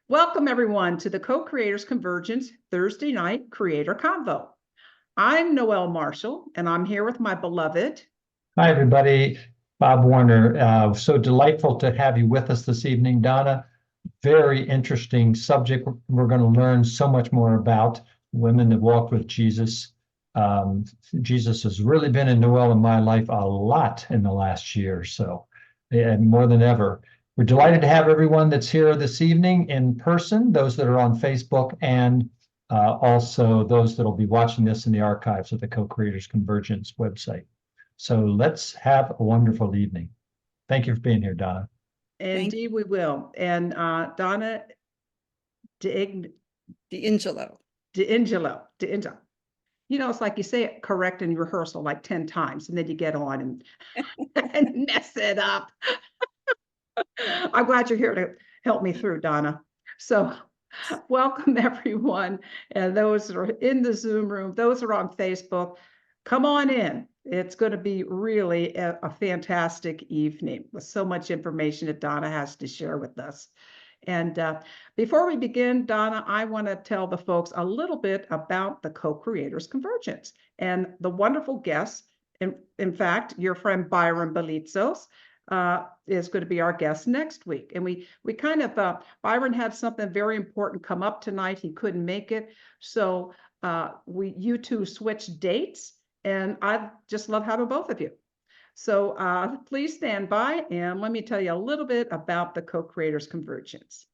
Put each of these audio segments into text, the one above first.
Welcome, everyone, to the Co-Creators Convergence Thursday Night Creator Convo. I'm Noelle Marshall, and I'm here with my beloved. Hi, everybody. Bob Warner. So delightful to have you with us this evening, Donna. Very interesting subject. We're going to learn so much more about women that walked with Jesus. Jesus has really been in Noelle and my life a lot in the last year, so more than ever. We're delighted to have everyone that's here this evening in person, those that are on Facebook, and also those that will be watching this in the archives of the Co-Creators Convergence website. So let's have a wonderful evening. Thank you for being here, Donna. Indeed, we will. And Donna D'Angelo. You know, it's like you say it correct in rehearsal like 10 times, and then you get on and, and mess it up. I'm glad you're here to help me through, Donna. So welcome, everyone. And those that are in the Zoom room, those that are on Facebook, come on in. It's going to be really a fantastic evening with so much information that Donna has to share with us. And before we begin, Donna, I want to tell the folks a little bit about the Co-Creators Convergence and the wonderful guests. In fact, your friend Byron Belitsos is going to be our guest next week. And we kind of, Byron had something very important come up tonight. He couldn't make it. So you two switched dates. And I just love having both of you. So please stand by and let me tell you a little bit about the Co-Creators Convergence.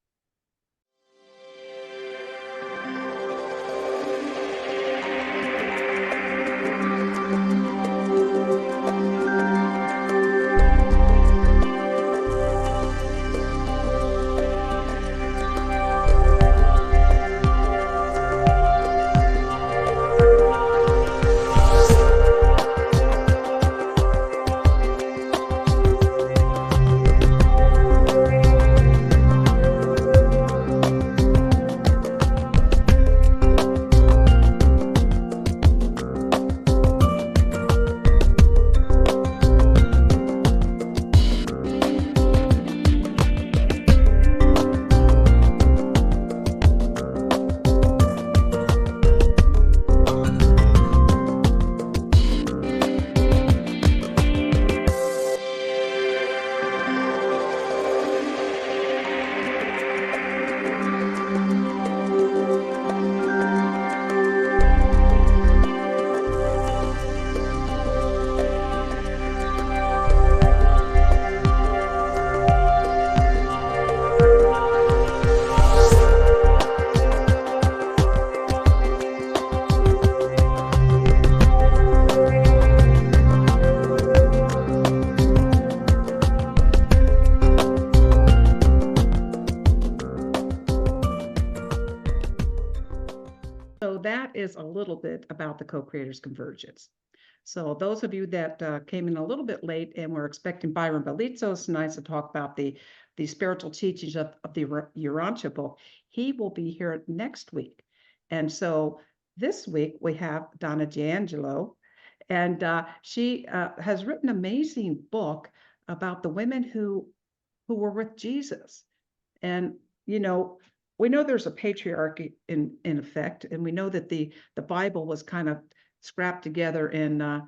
Is a little bit about the Co-Creators Convergence. So those of you that came in a little bit late and were expecting Byron Belitsos tonight to talk about the spiritual teachings of the Urantia Book, he will be here next week. And so this week we have Donna D'Angelo, and she has written an amazing book about the women who were with Jesus. And, you know, we know there's a patriarchy in effect, and we know that the Bible was kind of scrapped together in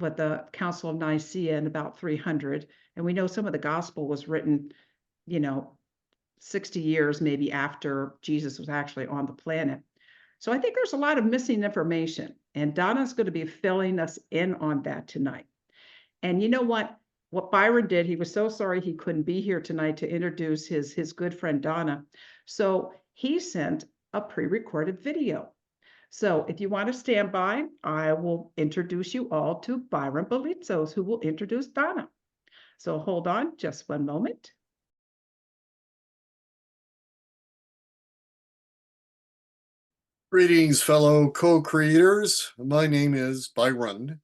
what the Council of Nicaea in about 300, and we know some of the gospel was written, 60 years maybe after Jesus was actually on the planet. So I think there's a lot of missing information, and Donna's going to be filling us in on that tonight. And you know what? What Byron did, he was so sorry he couldn't be here tonight to introduce his good friend Donna. So he sent a pre-recorded video. So if you want to stand by, I will introduce you all to Byron Belitsos, who will introduce Donna. So hold on just one moment. Greetings, fellow co-creators. My name is Byron,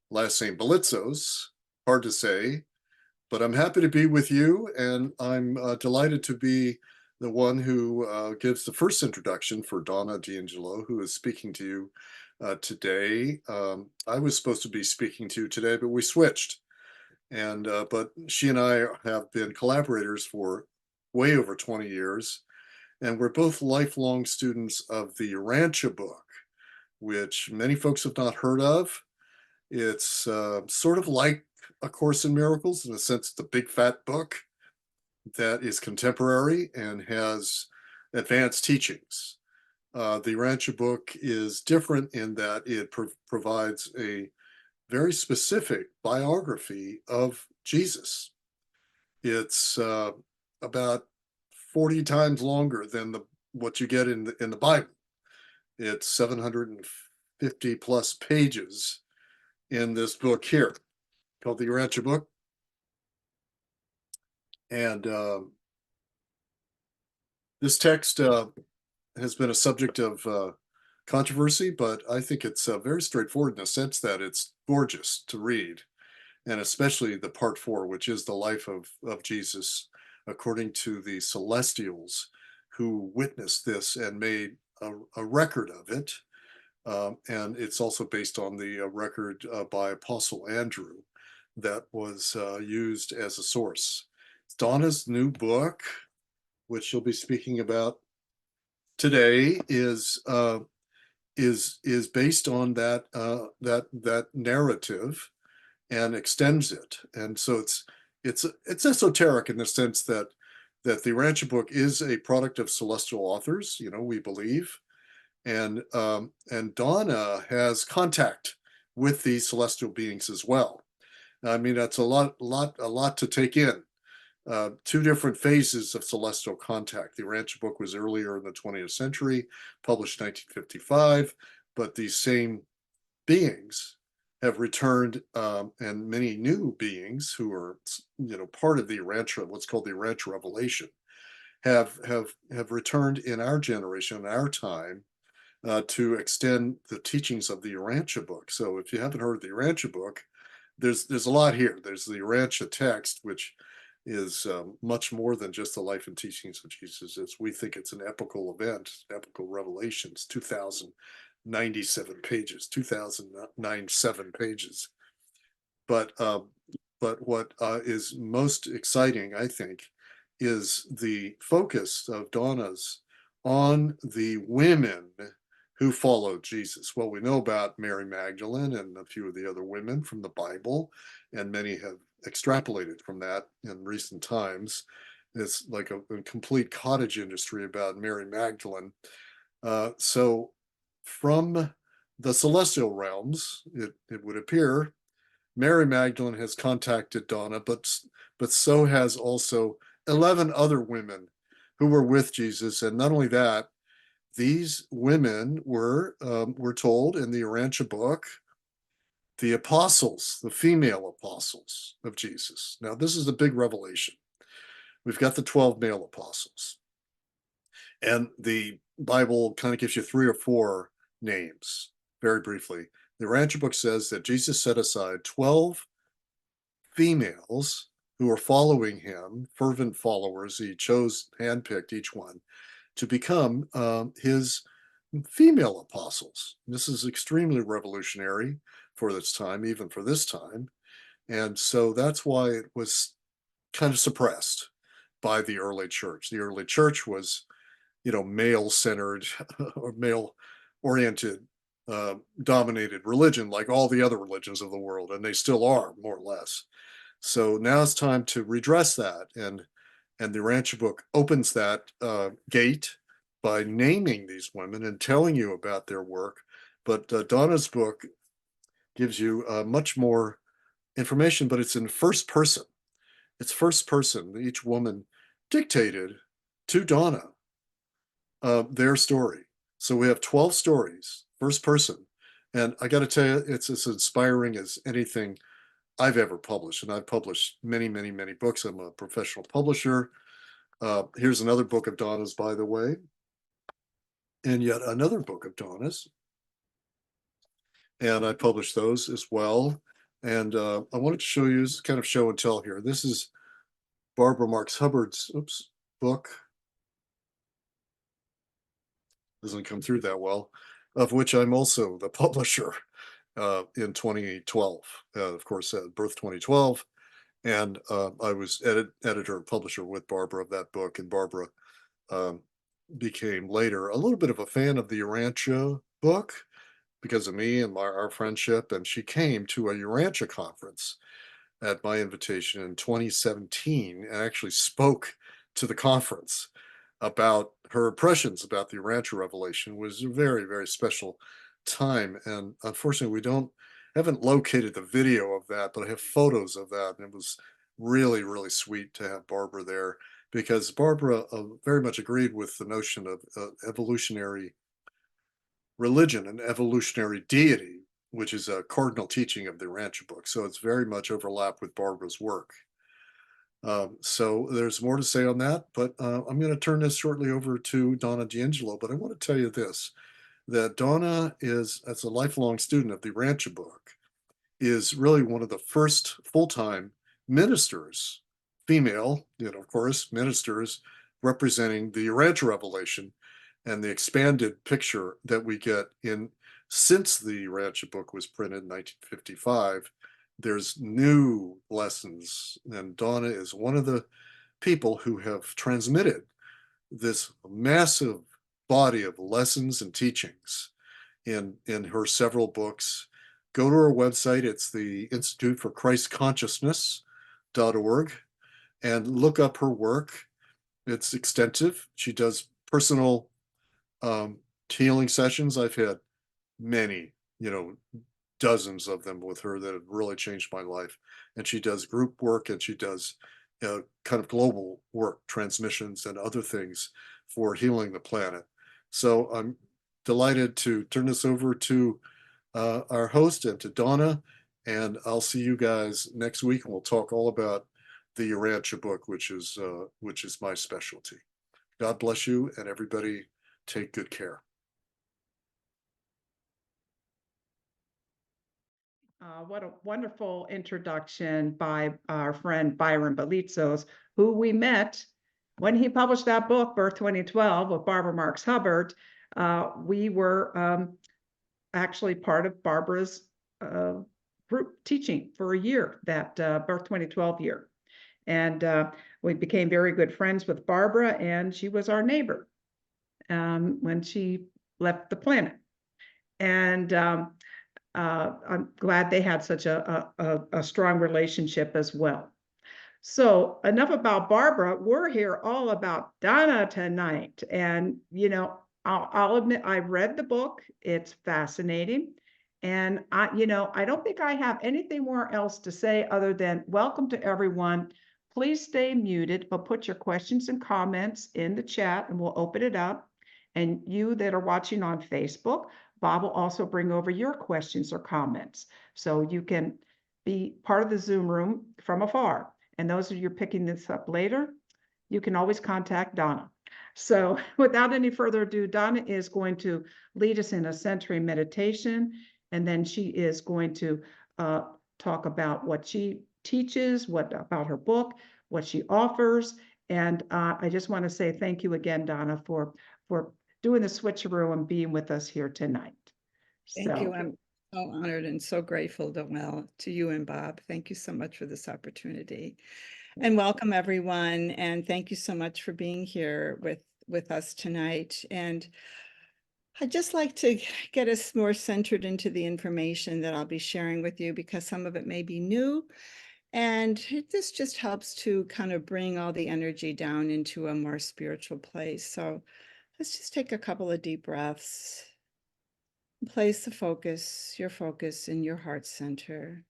last name Belitsos. Hard to say, but I'm happy to be with you, and I'm delighted to be the one who gives the first introduction for Donna D'Angelo, who is speaking to you today. I was supposed to be speaking to you today, but we switched. But she and I have been collaborators for way over 20 years. and we're both lifelong students of the Urantia Book, which many folks have not heard of. It's sort of like A Course in Miracles, in a sense, it's a big fat book that is contemporary and has advanced teachings. The Urantia Book is different in that it provides a very specific biography of Jesus. It's about 40 times longer than what you get in the Bible. It's 750 plus pages in this book here called the Urantia Book. And this text has been a subject of controversy, but I think it's very straightforward in the sense that it's gorgeous to read, and especially the part 4, which is the life of Jesus according to the celestials who witnessed this and made a record of it. And it's also based on the record by Apostle Andrew that was used as a source. Donna's new book, which she'll be speaking about today, is based on that narrative and extends it. And so it's esoteric in the sense that the Urantia Book is a product of celestial authors, we believe, and Donna has contact with these celestial beings as well. I mean, that's a lot to take in. 2 different phases of celestial contact. The Urantia Book was earlier in the 20th century, published 1955, but these same beings have returned, and many new beings who are, part of the Urantia, what's called the Urantia Revelation, have returned in our generation, in our time, to extend the teachings of the Urantia Book. So if you haven't heard of the Urantia Book, there's a lot here. There's the Urantia text, which is much more than just the life and teachings of Jesus. We think it's an epical event, epical revelations, 2,097 pages, 2,097 pages. But what is most exciting, I think, is the focus of Donna's on the women who followed Jesus. Well, we know about Mary Magdalene and a few of the other women from the Bible, and many have extrapolated from that in recent times. It's like a complete cottage industry about Mary Magdalene. So from the celestial realms, it would appear, Mary Magdalene has contacted Donna, but so has also 11 other women who were with Jesus. And not only that, these women were told in the Urantia Book, the apostles, the female apostles of Jesus. Now, this is a big revelation. We've got the 12 male apostles. And the Bible kind of gives you 3 or 4 names, very briefly. The Urantia Book says that Jesus set aside 12 females who were following him, fervent followers. He chose, handpicked each one to become his female apostles. This is extremely revolutionary for this time, even for this time. And so that's why it was kind of suppressed by the early church. The early church was, male-centered or male-oriented, dominated religion, like all the other religions of the world, and they still are, more or less. So now it's time to redress that, and the Urantia Book opens that gate by naming these women and telling you about their work. But Donna's book gives you much more information, but it's in first person. It's first person. Each woman dictated to Donna their story. So we have 12 stories, first person. And I got to tell you, it's as inspiring as anything I've ever published. And I've published many, many, many books. I'm a professional publisher. Here's another book of Donna's, by the way. And yet another book of Donna's. And I published those as well. And I wanted to show you this kind of show and tell here. This is Barbara Marx Hubbard's book. Doesn't come through that well, of which I'm also the publisher in 2012. Of course, birth 2012. And I was editor and publisher with Barbara of that book. And Barbara became later a little bit of a fan of the Urantia book because of me and our friendship. And she came to a Urantia conference at my invitation in 2017 and actually spoke to the conference about her impressions about the Urantia revelation. It was a very, very special time. And unfortunately, we don't haven't located the video of that, but I have photos of that. And it was really, really sweet to have Barbara there because Barbara very much agreed with the notion of evolutionary religion and evolutionary deity, which is a cardinal teaching of the Urantia book. So it's very much overlapped with Barbara's work. So there's more to say on that, but I'm going to turn this shortly over to Donna D'Angelo. But I want to tell you this, that Donna is, as a lifelong student of the Urantia book, is really one of the first full-time ministers, female, of course, ministers representing the Urantia revelation and the expanded picture that we get in since the Urantia book was printed in 1955. There's new lessons, and Donna is one of the people who have transmitted this massive body of lessons and teachings in her several books. Go to her website. It's the Institute for Christ Consciousness.org and look up her work. It's extensive. She does personal healing sessions. I've had many, dozens of them with her that have really changed my life. And she does group work and she does kind of global work, transmissions and other things for healing the planet. So I'm delighted to turn this over to our host and to Donna, and I'll see you guys next week, and we'll talk all about the Urantia book, which is my specialty. God bless you, and everybody take good care. What a wonderful introduction by our friend Byron Belitsos, who we met when he published that book, Birth 2012, with Barbara Marx Hubbard. We were actually part of Barbara's group teaching for a year, that Birth 2012 year. And we became very good friends with Barbara, and she was our neighbor when she left the planet. And I'm glad they had such a strong relationship as well. So enough about Barbara. We're here all about Donna tonight. And, I'll admit, I read the book. It's fascinating. And I don't think I have anything more else to say other than welcome to everyone. Please stay muted, but put your questions and comments in the chat and we'll open it up. And you that are watching on Facebook, Bob will also bring over your questions or comments. So you can be part of the Zoom room from afar. And those of you picking this up later, you can always contact Donna. So without any further ado, Donna is going to lead us in a centering meditation. And then she is going to talk about what she teaches, about her book, what she offers. And I just want to say thank you again, Donna, for doing the switcheroo and being with us here tonight. Thank you. I'm so honored and so grateful to you and Bob. Thank you so much for this opportunity. And welcome everyone. And thank you so much for being here with us tonight. And I'd just like to get us more centered into the information that I'll be sharing with you because some of it may be new. And this just helps to kind of bring all the energy down into a more spiritual place. So let's just take a couple of deep breaths. Place your focus in your heart center.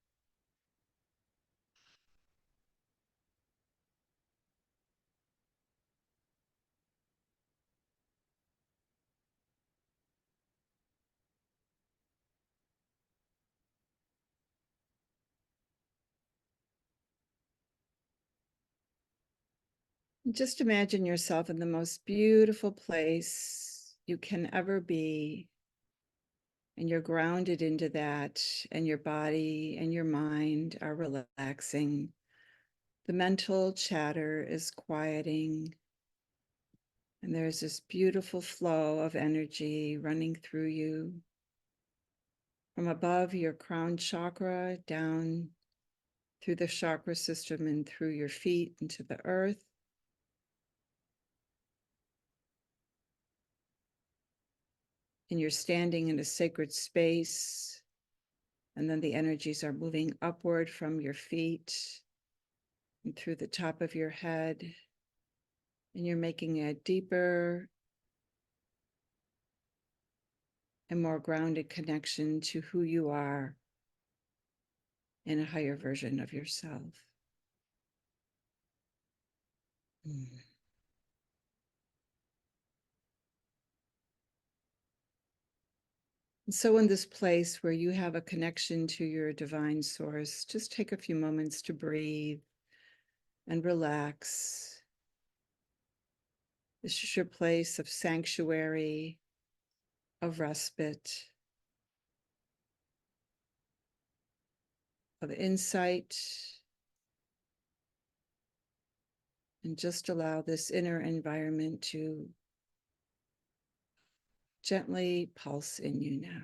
Just imagine yourself in the most beautiful place you can ever be. And you're grounded into that, and your body and your mind are relaxing. The mental chatter is quieting. And there's this beautiful flow of energy running through you from above your crown chakra down through the chakra system and through your feet into the earth. and you're standing in a sacred space, and then the energies are moving upward from your feet and through the top of your head, and you're making a deeper and more grounded connection to who you are in a higher version of yourself. And so in this place where you have a connection to your divine source, just take a few moments to breathe and relax. This is your place of sanctuary, of respite, of insight, and just allow this inner environment to gently pulse in you now.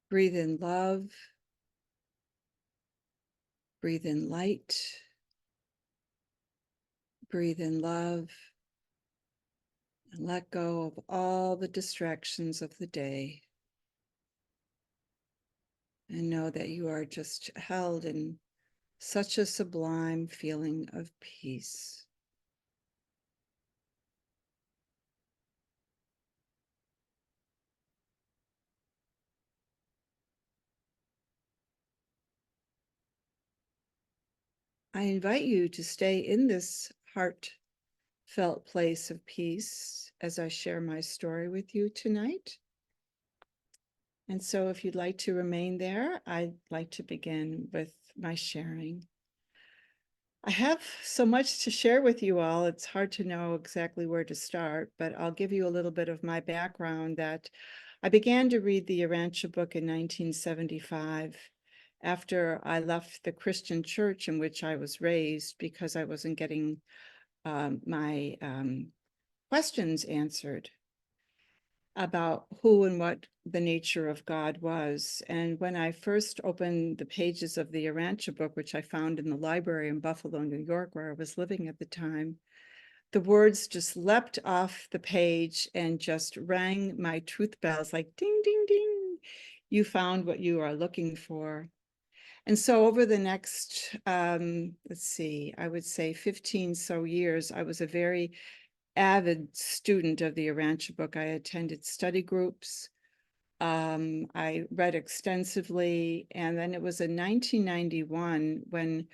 Breathe in love, breathe in light, breathe in love, and let go of all the distractions of the day. And know that you are just held in such a sublime feeling of peace. I invite you to stay in this heartfelt place of peace as I share my story with you tonight. And so if you'd like to remain there, I'd like to begin with my sharing. I have so much to share with you all. It's hard to know exactly where to start, but I'll give you a little bit of my background. That I began to read the Urantia Book in 1975 after I left the Christian church in which I was raised because I wasn't getting my questions answered about who and what the nature of God was. And when I first opened the pages of the Urantia Book, which I found in the library in Buffalo, New York, where I was living at the time, the words just leapt off the page and just rang my truth bells like ding, ding, ding. You found what you are looking for. And so over the next, let's see, I would say 15 so years, I was a very avid student of the Urantia Book. I attended study groups. I read extensively. And then it was in 1991 when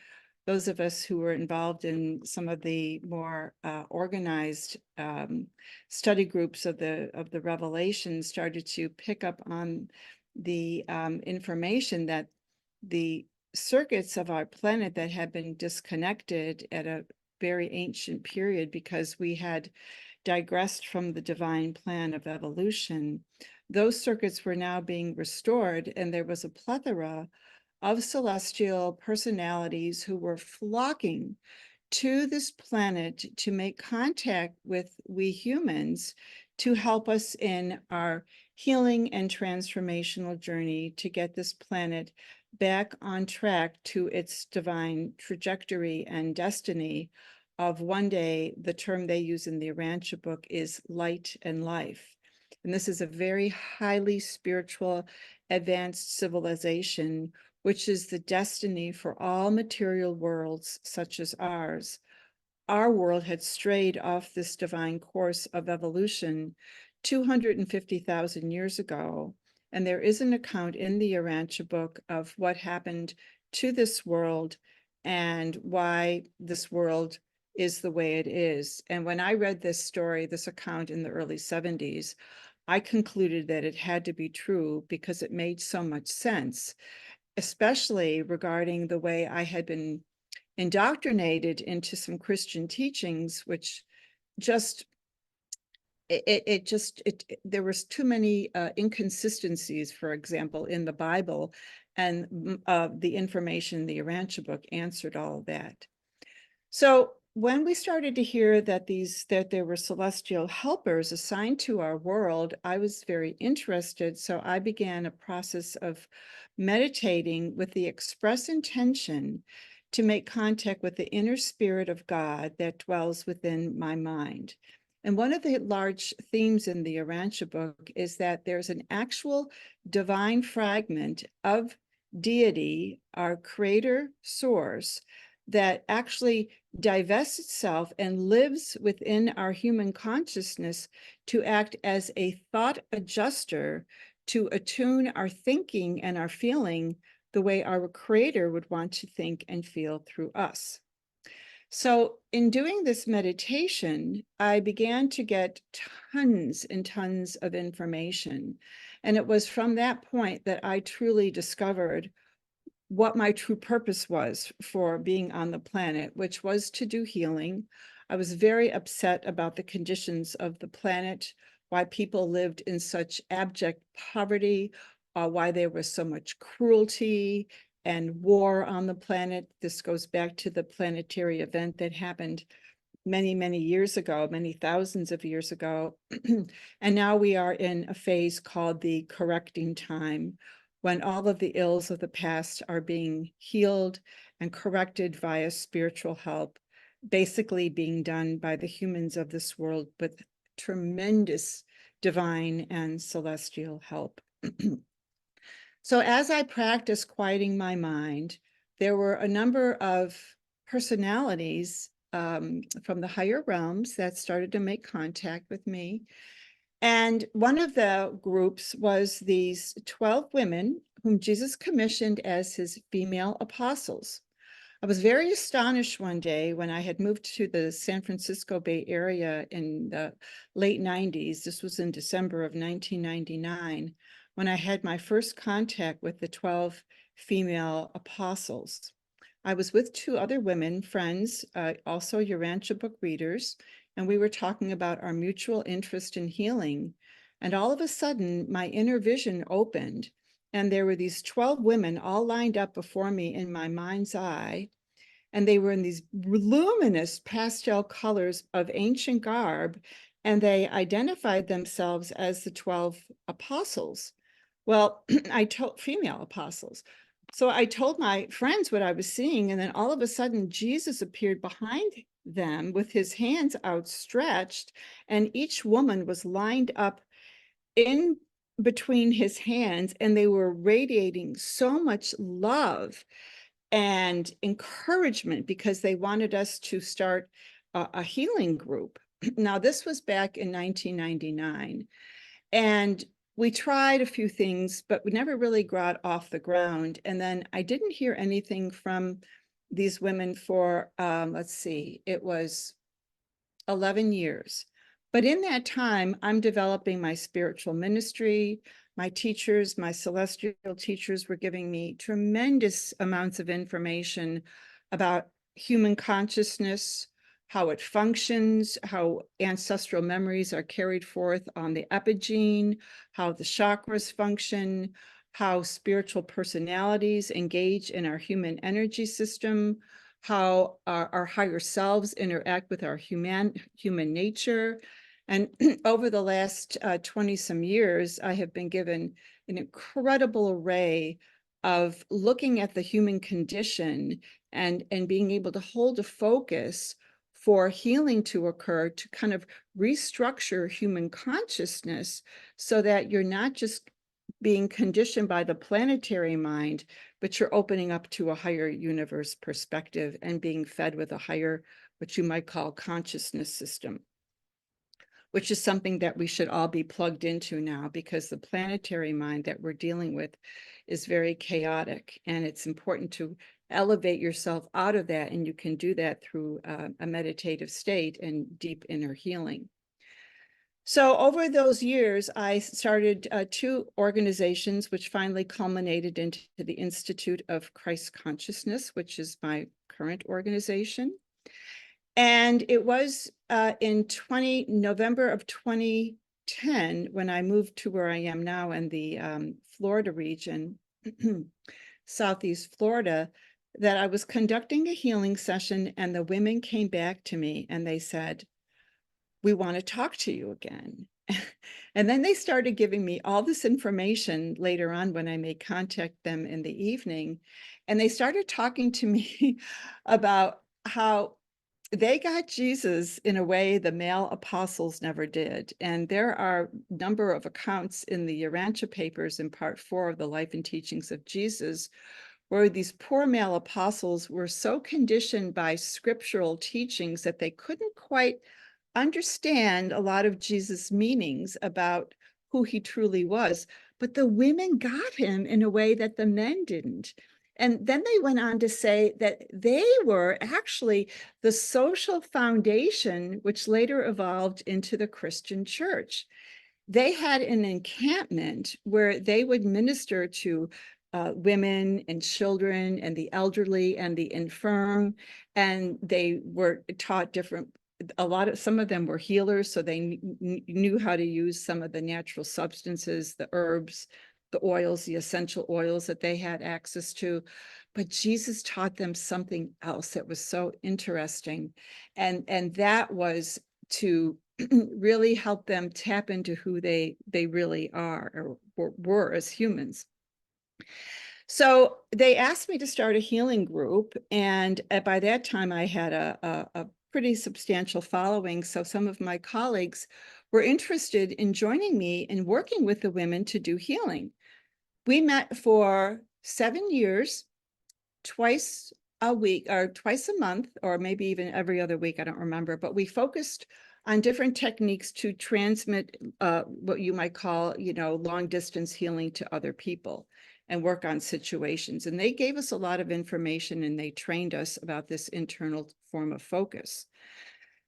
those of us who were involved in some of the more organized study groups of the Revelation started to pick up on the information that the circuits of our planet that had been disconnected at a very ancient period because we had digressed from the divine plan of evolution, those circuits were now being restored, and there was a plethora of celestial personalities who were flocking to this planet to make contact with we humans to help us in our healing and transformational journey to get this planet back on track to its divine trajectory and destiny of one day. The term they use in the Urantia Book is light and life. And this is a very highly spiritual, advanced civilization, which is the destiny for all material worlds such as ours. Our world had strayed off this divine course of evolution 250,000 years ago. And there is an account in the Urantia Book of what happened to this world and why this world is the way it is. And when I read this story, this account in the early 70s, I concluded that it had to be true because it made so much sense, especially regarding the way I had been indoctrinated into some Christian teachings, which just there was too many inconsistencies, for example, in the Bible, and the information in the Urantia Book answered all of that. So when we started to hear that there were celestial helpers assigned to our world, I was very interested. So I began a process of meditating with the express intention to make contact with the inner spirit of God that dwells within my mind. And one of the large themes in the Urantia book is that there's an actual divine fragment of deity, our creator source, that actually divests itself and lives within our human consciousness to act as a thought adjuster to attune our thinking and our feeling the way our creator would want to think and feel through us. So in doing this meditation, I began to get tons and tons of information. And it was from that point that I truly discovered what my true purpose was for being on the planet, which was to do healing. I was very upset about the conditions of the planet, why people lived in such abject poverty, why there was so much cruelty and war on the planet. This goes back to the planetary event that happened many, many years ago, many thousands of years ago. And now we are in a phase called the correcting time, when all of the ills of the past are being healed and corrected via spiritual help, basically being done by the humans of this world with tremendous divine and celestial help. So as I practiced quieting my mind, there were a number of personalities from the higher realms that started to make contact with me. And one of the groups was these 12 women whom Jesus commissioned as his female apostles. I was very astonished one day when I had moved to the San Francisco Bay Area in the late 90s. This was in December of 1999, when I had my first contact with the 12 female apostles. I was with two other women, friends, also Urantia Book readers, and we were talking about our mutual interest in healing. And all of a sudden, my inner vision opened, and there were these 12 women all lined up before me in my mind's eye, and they were in these luminous pastel colors of ancient garb, and they identified themselves as the 12 apostles. Well, I told female apostles. So I told my friends what I was seeing, and then all of a sudden Jesus appeared behind them with his hands outstretched, and each woman was lined up in between his hands, and they were radiating so much love and encouragement because they wanted us to start a healing group. Now, this was back in 1999, and we tried a few things, but we never really got off the ground. And then I didn't hear anything from these women for, let's see, it was 11 years. But in that time, I'm developing my spiritual ministry. My teachers, my celestial teachers, were giving me tremendous amounts of information about human consciousness, how it functions, how ancestral memories are carried forth on the epigene, how the chakras function, how spiritual personalities engage in our human energy system, how our higher selves interact with our human nature. And over the last 20 some years, I have been given an incredible array of looking at the human condition and being able to hold a focus for healing to occur, to kind of restructure human consciousness so that you're not just being conditioned by the planetary mind, but you're opening up to a higher universe perspective and being fed with a higher, what you might call, consciousness system, which is something that we should all be plugged into now, because the planetary mind that we're dealing with is very chaotic, and it's important to elevate yourself out of that, and you can do that through a meditative state and deep inner healing. So over those years, I started two organizations, which finally culminated into the Institute of Christ Consciousness, which is my current organization. And it was in November of 2010, when I moved to where I am now in the Florida region, Southeast Florida, that I was conducting a healing session and the women came back to me and they said, "We want to talk to you again." And then they started giving me all this information later on when I made contact them in the evening. And they started talking to me about how they got Jesus in a way the male apostles never did. And there are a number of accounts in the Urantia papers in part 4 of the Life and Teachings of Jesus, where these poor male apostles were so conditioned by scriptural teachings that they couldn't quite understand a lot of Jesus' meanings about who he truly was. But the women got him in a way that the men didn't. And then they went on to say that they were actually the social foundation, which later evolved into the Christian church. They had an encampment where they would minister to women and children and the elderly and the infirm. And they were taught some of them were healers, so they knew how to use some of the natural substances, the herbs, the oils, the essential oils that they had access to. But Jesus taught them something else that was so interesting. And that was to really help them tap into who they really are or were as humans. So they asked me to start a healing group. And by that time, I had a pretty substantial following. So some of my colleagues were interested in joining me and working with the women to do healing. We met for 7 years, twice a week or twice a month, or maybe even every other week, I don't remember, but we focused on different techniques to transmit what you might call, long distance healing to other people and work on situations. And they gave us a lot of information and they trained us about this internal form of focus.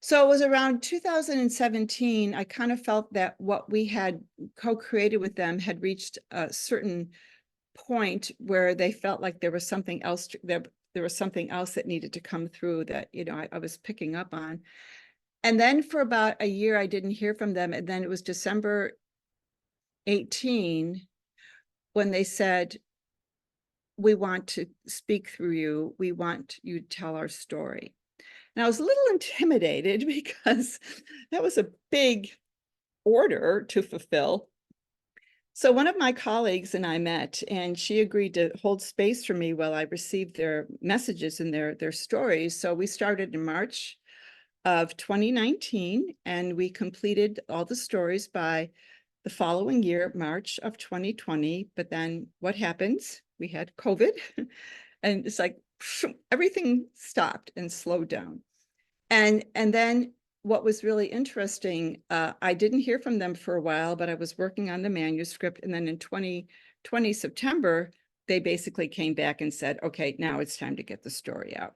So it was around 2017, I kind of felt that what we had co-created with them had reached a certain point where they felt like there was something else, there was something else that needed to come through that, I was picking up on. And then for about a year, I didn't hear from them. And then it was December 18 when they said, "We want to speak through you. We want you to tell our story." And I was a little intimidated because that was a big order to fulfill. So one of my colleagues and I met, and she agreed to hold space for me while I received their messages and their stories. So we started in March of 2019, and we completed all the stories by the following year, March of 2020. But then what happens? We had COVID, and it's like everything stopped and slowed down. And then what was really interesting, I didn't hear from them for a while, but I was working on the manuscript. And then in 2020 September, they basically came back and said, "Okay, now it's time to get the story out."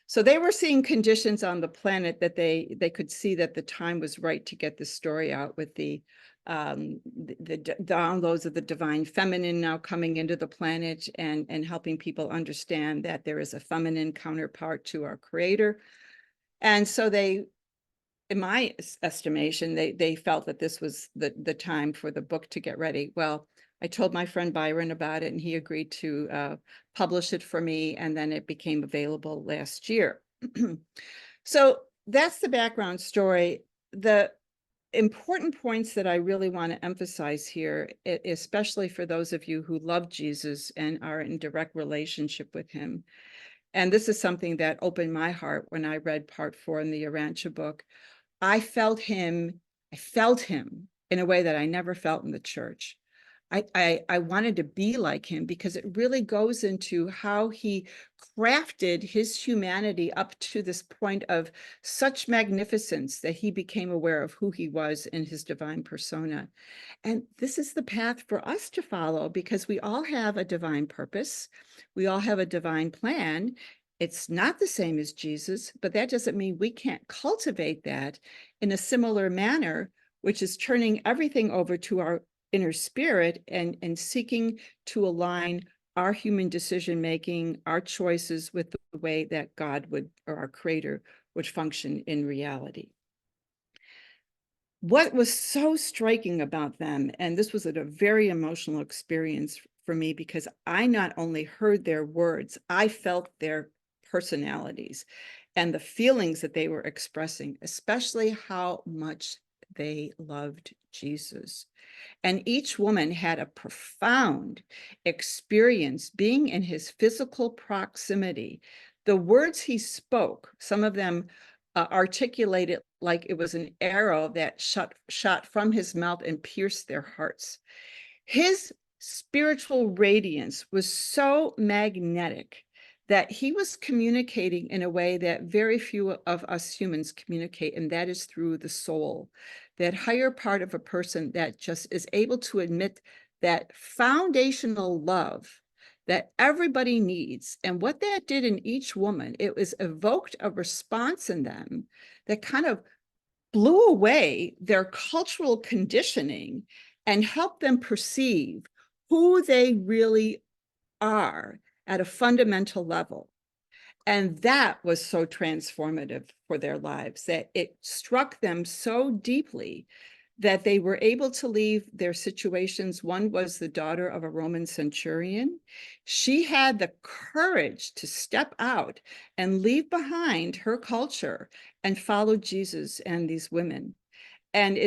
So they were seeing conditions on the planet that they could see that the time was right to get the story out, with the downloads of the divine feminine now coming into the planet and helping people understand that there is a feminine counterpart to our creator. And so they, in my estimation, they felt that this was the time for the book to get ready. Well, I told my friend Byron about it, and he agreed to publish it for me, and then it became available last year. So that's the background story. The important points that I really want to emphasize here, especially for those of you who love Jesus and are in direct relationship with him. And this is something that opened my heart when I read part 4 in the Urantia book. I felt him in a way that I never felt in the church. I wanted to be like him because it really goes into how he crafted his humanity up to this point of such magnificence that he became aware of who he was in his divine persona. And this is the path for us to follow, because we all have a divine purpose. We all have a divine plan. It's not the same as Jesus, but that doesn't mean we can't cultivate that in a similar manner, which is turning everything over to our inner spirit and seeking to align our human decision-making, our choices with the way that God would, or our creator would, function in reality. What was so striking about them, and this was a very emotional experience for me because I not only heard their words, I felt their personalities and the feelings that they were expressing, especially how much they loved Jesus. And each woman had a profound experience being in his physical proximity. The words he spoke, some of them articulated like it was an arrow that shot from his mouth and pierced their hearts. His spiritual radiance was so magnetic that he was communicating in a way that very few of us humans communicate, and that is through the soul, that higher part of a person that just is able to admit that foundational love that everybody needs. And what that did in each woman, it was evoked a response in them that kind of blew away their cultural conditioning and helped them perceive who they really are at a fundamental level. And that was so transformative for their lives, that it struck them so deeply that they were able to leave their situations. One was the daughter of a Roman centurion. She had the courage to step out and leave behind her culture and follow Jesus and these women. And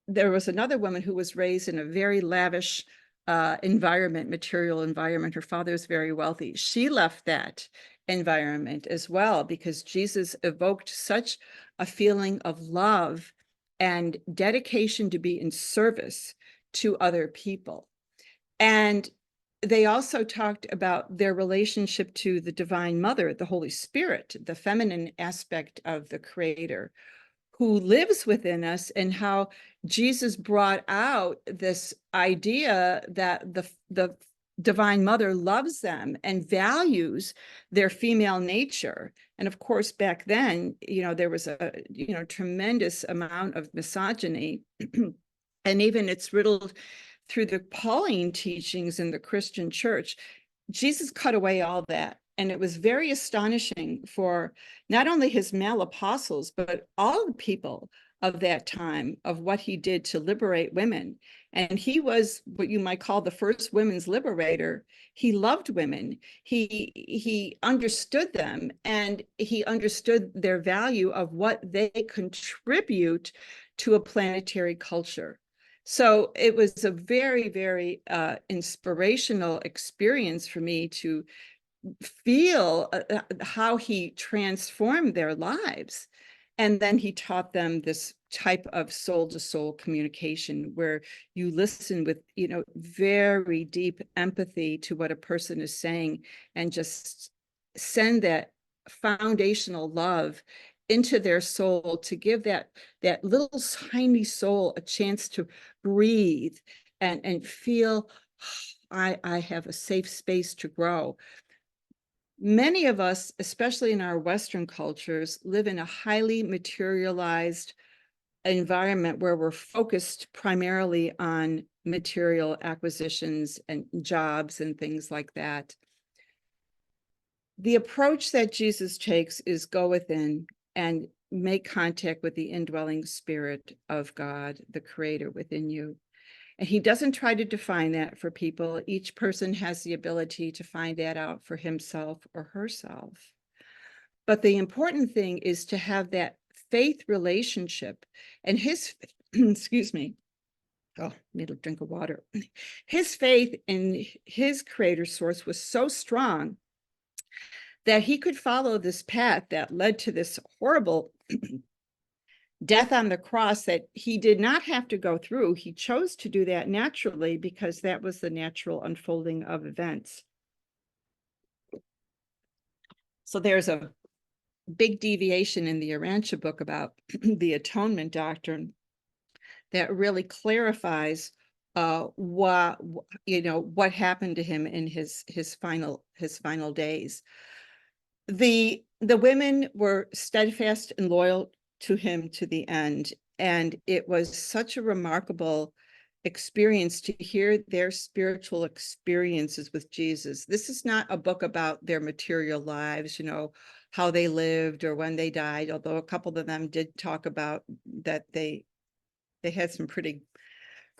there was another woman who was raised in a very lavish material environment. Her father was very wealthy. She left that environment as well because Jesus evoked such a feeling of love and dedication to be in service to other people. And they also talked about their relationship to the Divine Mother, the Holy Spirit, the feminine aspect of the Creator, who lives within us, and how Jesus brought out this idea that the Divine Mother loves them and values their female nature. And of course, back then, there was a tremendous amount of misogyny, and even it's riddled through the Pauline teachings in the Christian church. Jesus cut away all that. And it was very astonishing for not only his male apostles, but all the people of that time, of what he did to liberate women. And he was what you might call the first women's liberator. He loved women. He understood them, and he understood their value of what they contribute to a planetary culture. So it was a very, very inspirational experience for me to feel how he transformed their lives. And then he taught them this type of soul-to-soul communication where you listen with, very deep empathy to what a person is saying, and just send that foundational love into their soul to give that little tiny soul a chance to breathe and feel, I have a safe space to grow. Many of us, especially in our Western cultures, live in a highly materialized environment where we're focused primarily on material acquisitions and jobs and things like that. The approach that Jesus takes is go within and make contact with the indwelling spirit of God, the Creator within you. And he doesn't try to define that for people. Each person has the ability to find that out for himself or herself. But the important thing is to have that faith relationship. And his, excuse me, need a drink of water. His faith in his Creator source was so strong that he could follow this path that led to this horrible death on the cross that he did not have to go through. He chose to do that naturally because that was the natural unfolding of events. So there's a big deviation in the Urantia book about the atonement doctrine that really clarifies what happened to him in his final days. The women were steadfast and loyal to him to the end. And it was such a remarkable experience to hear their spiritual experiences with Jesus. This is not a book about their material lives, how they lived or when they died, although a couple of them did talk about that they had some pretty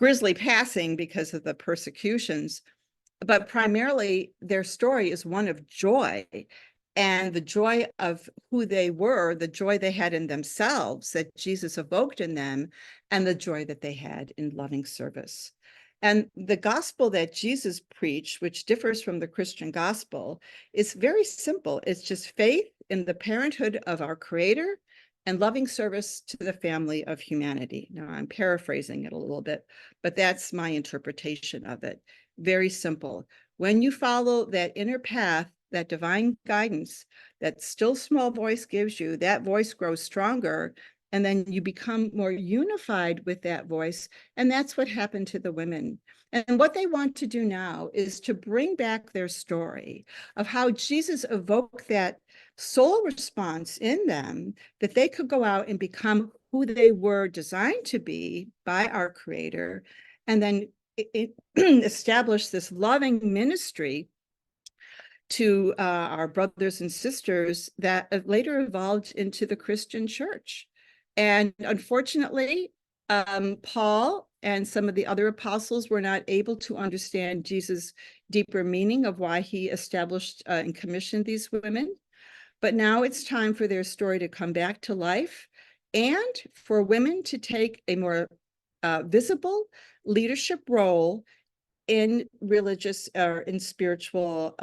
grisly passing because of the persecutions, but primarily their story is one of joy, and the joy of who they were, the joy they had in themselves that Jesus evoked in them, and the joy that they had in loving service. And the gospel that Jesus preached, which differs from the Christian gospel, is very simple. It's just faith in the parenthood of our Creator and loving service to the family of humanity. Now, I'm paraphrasing it a little bit, but that's my interpretation of it. Very simple. When you follow that inner path, that divine guidance, that still small voice gives you, that voice grows stronger, and then you become more unified with that voice. And that's what happened to the women. And what they want to do now is to bring back their story of how Jesus evoked that soul response in them, that they could go out and become who they were designed to be by our Creator, and then establish this loving ministry to our brothers and sisters that later evolved into the Christian church. And unfortunately, Paul and some of the other apostles were not able to understand Jesus' deeper meaning of why he established and commissioned these women. But now it's time for their story to come back to life, and for women to take a more visible leadership role in religious or in spiritual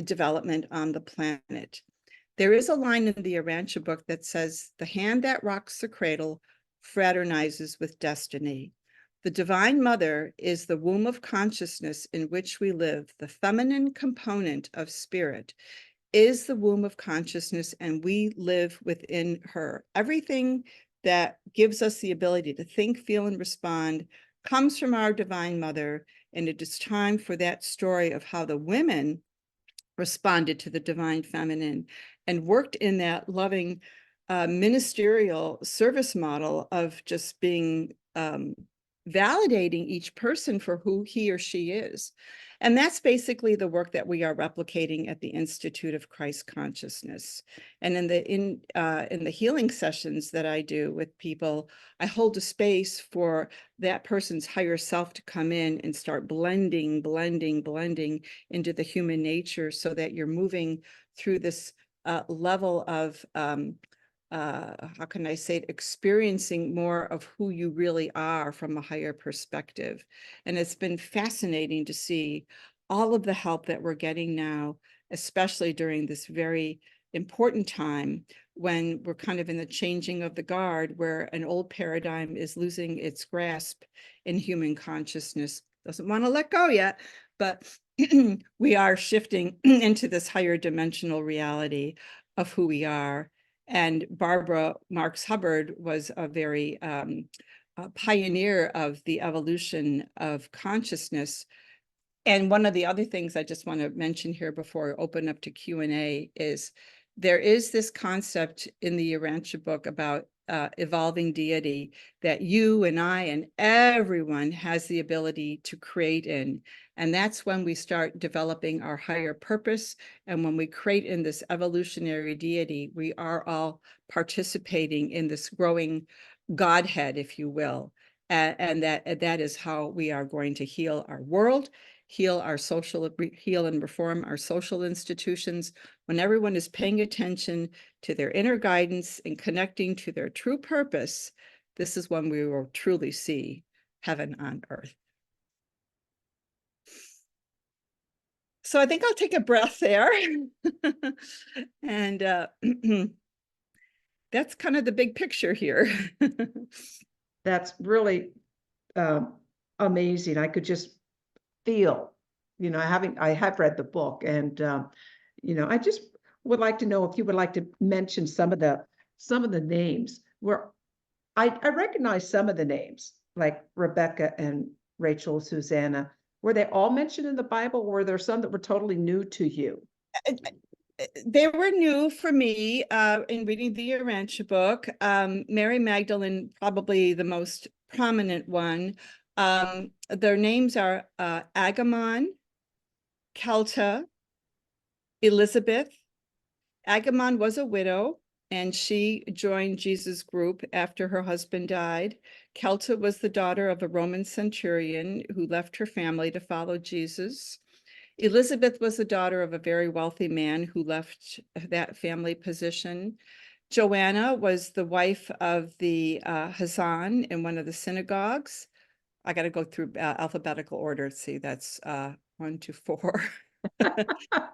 development on the planet. There is a line in the Urantia book that says, "The hand that rocks the cradle fraternizes with destiny." The Divine Mother is the womb of consciousness in which we live. The feminine component of spirit is the womb of consciousness, and we live within her. Everything that gives us the ability to think, feel, and respond comes from our Divine Mother. And it is time for that story of how the women responded to the divine feminine and worked in that loving ministerial service model of just being validating each person for who he or she is. And that's basically the work that we are replicating at the Institute of Christ Consciousness. And in the healing sessions that I do with people, I hold a space for that person's higher self to come in and start blending into the human nature, so that you're moving through this level of how can I say it, experiencing more of who you really are from a higher perspective. And it's been fascinating to see all of the help that we're getting now, especially during this very important time when we're kind of in the changing of the guard, where an old paradigm is losing its grasp in human consciousness. Doesn't want to let go yet, but we are shifting into this higher dimensional reality of who we are. And Barbara Marx Hubbard was a very pioneer of the evolution of consciousness. And one of the other things I just want to mention here before I open up to Q&A is there is this concept in the Urantia book about evolving deity that you and I and everyone has the ability to create in. And that's when we start developing our higher purpose. And when we create in this evolutionary deity, we are all participating in this growing Godhead, if you will. And that is how we are going to heal our world, heal and reform our social institutions. When everyone is paying attention to their inner guidance and connecting to their true purpose, this is when we will truly see heaven on earth. So I think I'll take a breath there. And that's kind of the big picture here. That's really amazing. I could just feel, I have read the book, and I just would like to know if you would like to mention some of the names where I recognize some of the names, like Rebecca and Rachel, Susanna. Were they all mentioned in the Bible, or were there some that were totally new to you? They were new for me in reading the Urantia book. Mary Magdalene, probably the most prominent one. Their names are Agamon, Kelta, Elizabeth. Agamon was a widow, and she joined Jesus' group after her husband died. Kelta was the daughter of a Roman centurion who left her family to follow Jesus. Elizabeth was the daughter of a very wealthy man who left that family position. Joanna was the wife of the Hazan in one of the synagogues. I got to go through alphabetical order. See, that's 1 to 4.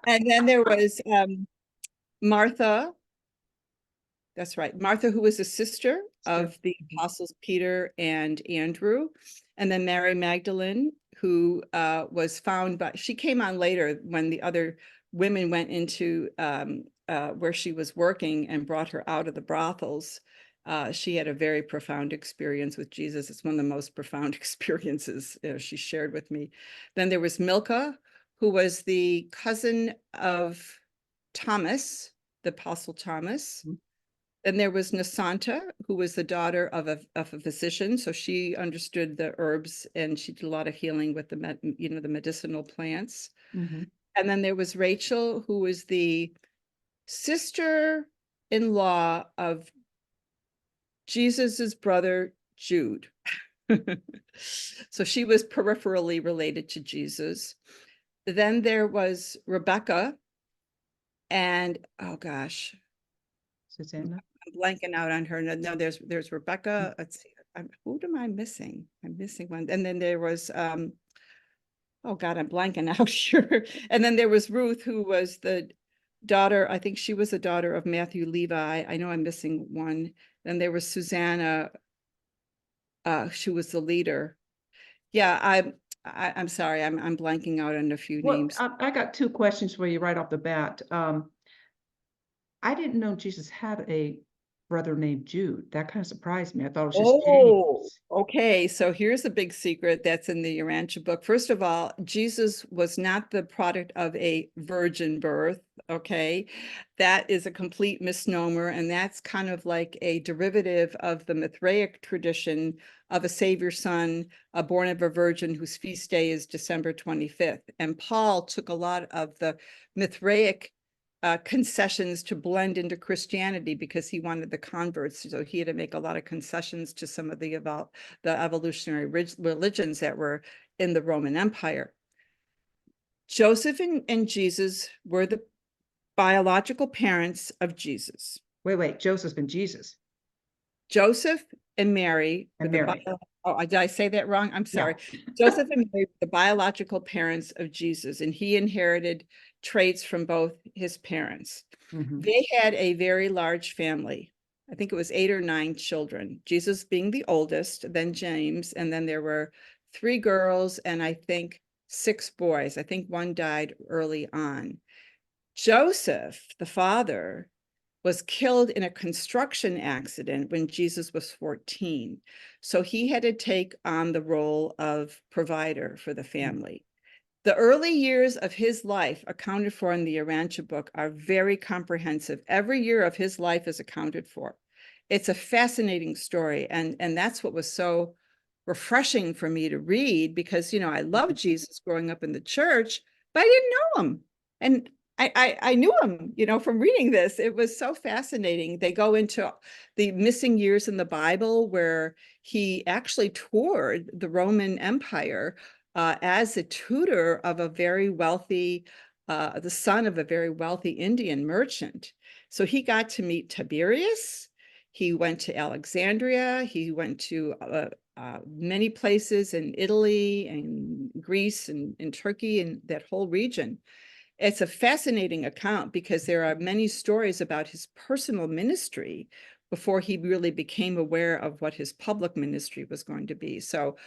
And then there was Martha. That's right. Martha, who was a sister of the apostles Peter and Andrew. And then Mary Magdalene, who was found by, she came on later when the other women went into where she was working and brought her out of the brothels. She had a very profound experience with Jesus. It's one of the most profound experiences she shared with me. Then there was Milka, who was the cousin of Thomas, the apostle Thomas. Mm-hmm. Then there was Nasanta, who was the daughter of a physician. So she understood the herbs and she did a lot of healing with the medicinal plants. Mm-hmm. And then there was Rachel, who was the sister-in-law of Jesus's brother, Jude. So she was peripherally related to Jesus. Then there was Rebecca and, oh gosh. Susanna. I'm blanking out on her. No, there's Rebecca. Let's see. Who am I missing? I'm missing one. And then there was, oh God, I'm blanking out here. And then there was Ruth, who was the daughter. I think she was the daughter of Matthew Levi. I know I'm missing one. Then there was Susanna. She was the leader. Yeah, I'm sorry. I'm blanking out on a few names. I got 2 questions for you right off the bat. I didn't know Jesus had a brother named Jude. That kind of surprised me. I thought it was just James. Okay. So here's a big secret that's in the Urantia book. First of all, Jesus was not the product of a virgin birth. Okay. That is a complete misnomer. And that's kind of like a derivative of the Mithraic tradition of a Savior son, born of a virgin whose feast day is December 25th. And Paul took a lot of the Mithraic concessions to blend into Christianity because he wanted the converts. So he had to make a lot of concessions to some of the evolutionary religions that were in the Roman Empire. Joseph and Jesus were the biological parents of Jesus. Wait, Joseph and Jesus. Joseph and Mary. And Mary. Did I say that wrong? I'm sorry. Yeah. Joseph and Mary were the biological parents of Jesus, and he inherited traits from both his parents. Mm-hmm. They had a very large family. I think it was 8 or 9 children, Jesus being the oldest, then James, and then there were 3 girls and I think 6 boys. I think one died early on. Joseph, the father, was killed in a construction accident when Jesus was 14. So he had to take on the role of provider for the family. The early years of his life accounted for in the Urantia book are very comprehensive. Every year of his life is accounted for. It's a fascinating story. And that's what was so refreshing for me to read because, you know, I loved Jesus growing up in the church, but I didn't know him. And I knew him, you know, from reading this. It was so fascinating. They go into the missing years in the Bible where he actually toured the Roman Empire as a tutor of a very wealthy, the son of a very wealthy Indian merchant. So he got to meet Tiberius. He went to Alexandria. He went to many places in Italy and Greece and in Turkey and that whole region. It's a fascinating account because there are many stories about his personal ministry before he really became aware of what his public ministry was going to be. So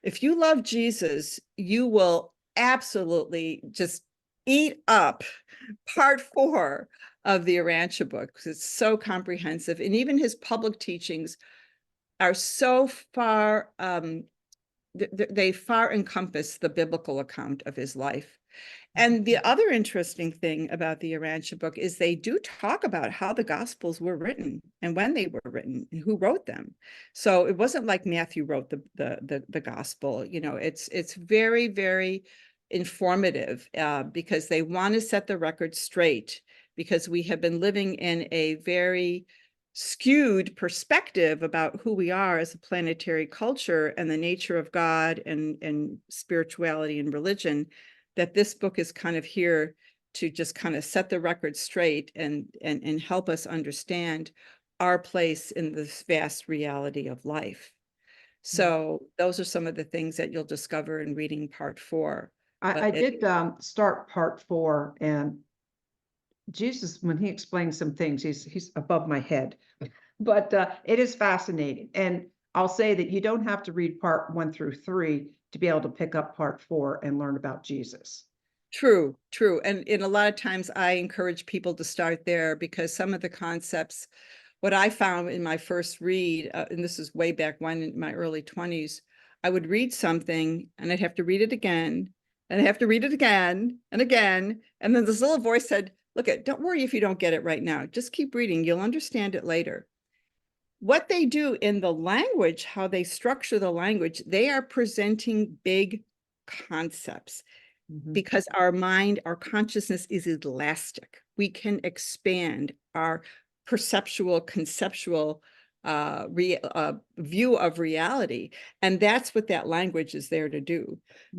if you love Jesus, you will absolutely just eat up part 4 of the Urantia book because it's so comprehensive. And even his public teachings are so far, they far encompass the biblical account of his life. And the other interesting thing about the Urantia book is they do talk about how the Gospels were written and when they were written and who wrote them. So it wasn't like Matthew wrote the Gospel. You know, it's very, very informative because they want to set the record straight because we have been living in a very skewed perspective about who we are as a planetary culture and the nature of God and spirituality and religion, that this book is kind of here to just kind of set the record straight and help us understand our place in this vast reality of life. So those are some of the things that you'll discover in reading part 4. I did start part 4, and Jesus, when he explains some things, he's above my head. But it is fascinating. And I'll say that you don't have to read part 1 through 3 to be able to pick up part 4 and learn about Jesus. True, true. And a lot of times I encourage people to start there, because some of the concepts, what I found in my first read, and this is way back when in my early 20s, I would read something and I'd have to read it again, and I'd have to read it again and again. And then this little voice said, look, don't worry if you don't get it right now. Just keep reading. You'll understand it later. What they do in the language, how they structure the language, they are presenting big concepts. Because our mind, our consciousness is elastic. We can expand our perceptual, conceptual view of reality. And that's what that language is there to do.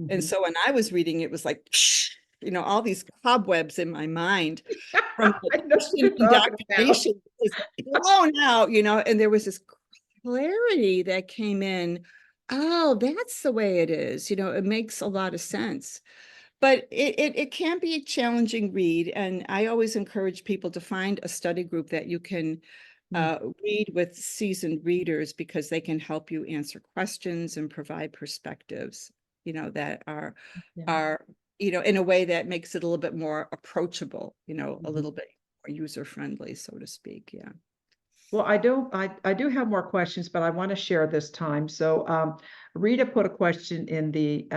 And so when I was reading, it was like, you know, all these cobwebs in my mind from the indoctrination is blown out, you know, and there was this clarity that came in. Oh, that's the way it is. You know, it makes a lot of sense. But it can be a challenging read. And I always encourage people to find a study group that you can read with seasoned readers, because they can help you answer questions and provide perspectives, you know, that are, you know, in a way that makes it a little bit more approachable, you know, a little bit more user-friendly, so to speak. Yeah. Well, I do have more questions, but I want to share this time. So Rita put a question in the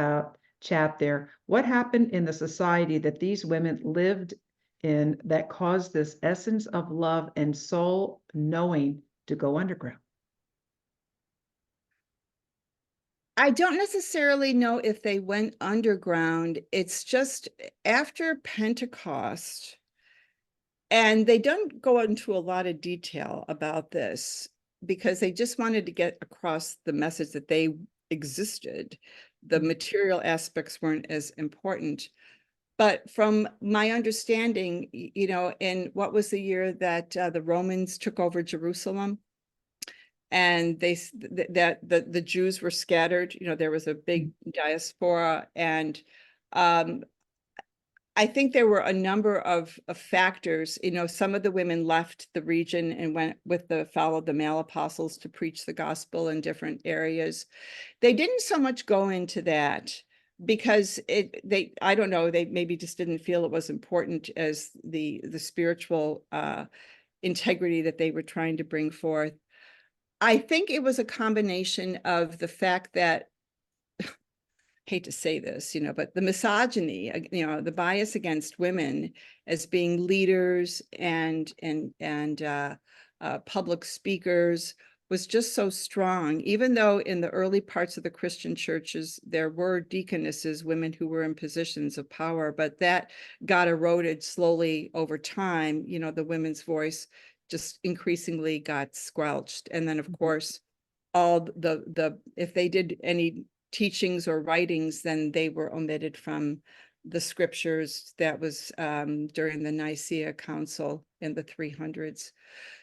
chat there. What happened in the society that these women lived in that caused this essence of love and soul knowing to go underground? I don't necessarily know if they went underground. It's just after Pentecost, and they don't go into a lot of detail about this, because they just wanted to get across the message that they existed. The material aspects weren't as important. But from my understanding, you know, in what was the year that the Romans took over Jerusalem, and the Jews were scattered, you know, there was a big diaspora, and I think there were a number of factors. You know, some of the women left the region and went followed the male apostles to preach the gospel in different areas. They didn't so much go into that, because I don't know, they maybe just didn't feel it was important as the spiritual integrity that they were trying to bring forth. I think it was a combination of the fact that, hate to say this, you know, but the misogyny, you know, the bias against women as being leaders and public speakers was just so strong. Even though in the early parts of the Christian churches, there were deaconesses, women who were in positions of power, but that got eroded slowly over time. You know, the women's voice just increasingly got squelched. And then, of course, all if they did any teachings or writings, then they were omitted from the scriptures. That was during the Nicaea Council in the 300s.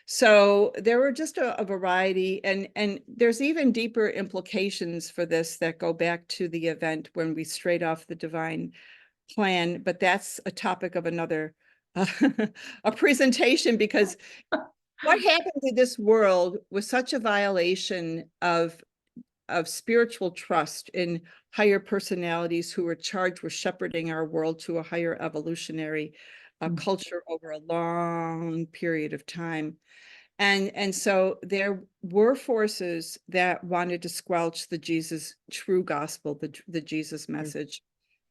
So there were just a variety, and there's even deeper implications for this that go back to the event when we strayed off the divine plan. But that's a topic of another a presentation, because what happened to this world was such a violation of spiritual trust in higher personalities who were charged with shepherding our world to a higher evolutionary culture over a long period of time. And so there were forces that wanted to squelch the Jesus true gospel, the Jesus message.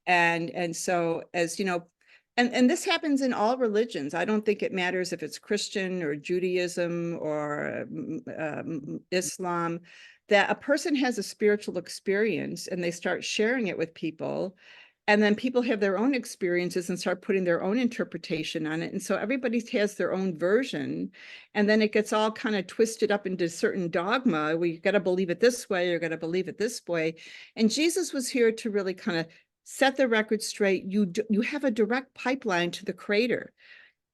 And so, as you know, and this happens in all religions. I don't think it matters if it's Christian or Judaism or Islam, that a person has a spiritual experience and they start sharing it with people. And then people have their own experiences and start putting their own interpretation on it. And so everybody has their own version. And then it gets all kind of twisted up into certain dogma. We got to believe it this way, you're going to believe it this way. And Jesus was here to really kind of set the record straight. You have a direct pipeline to the Creator.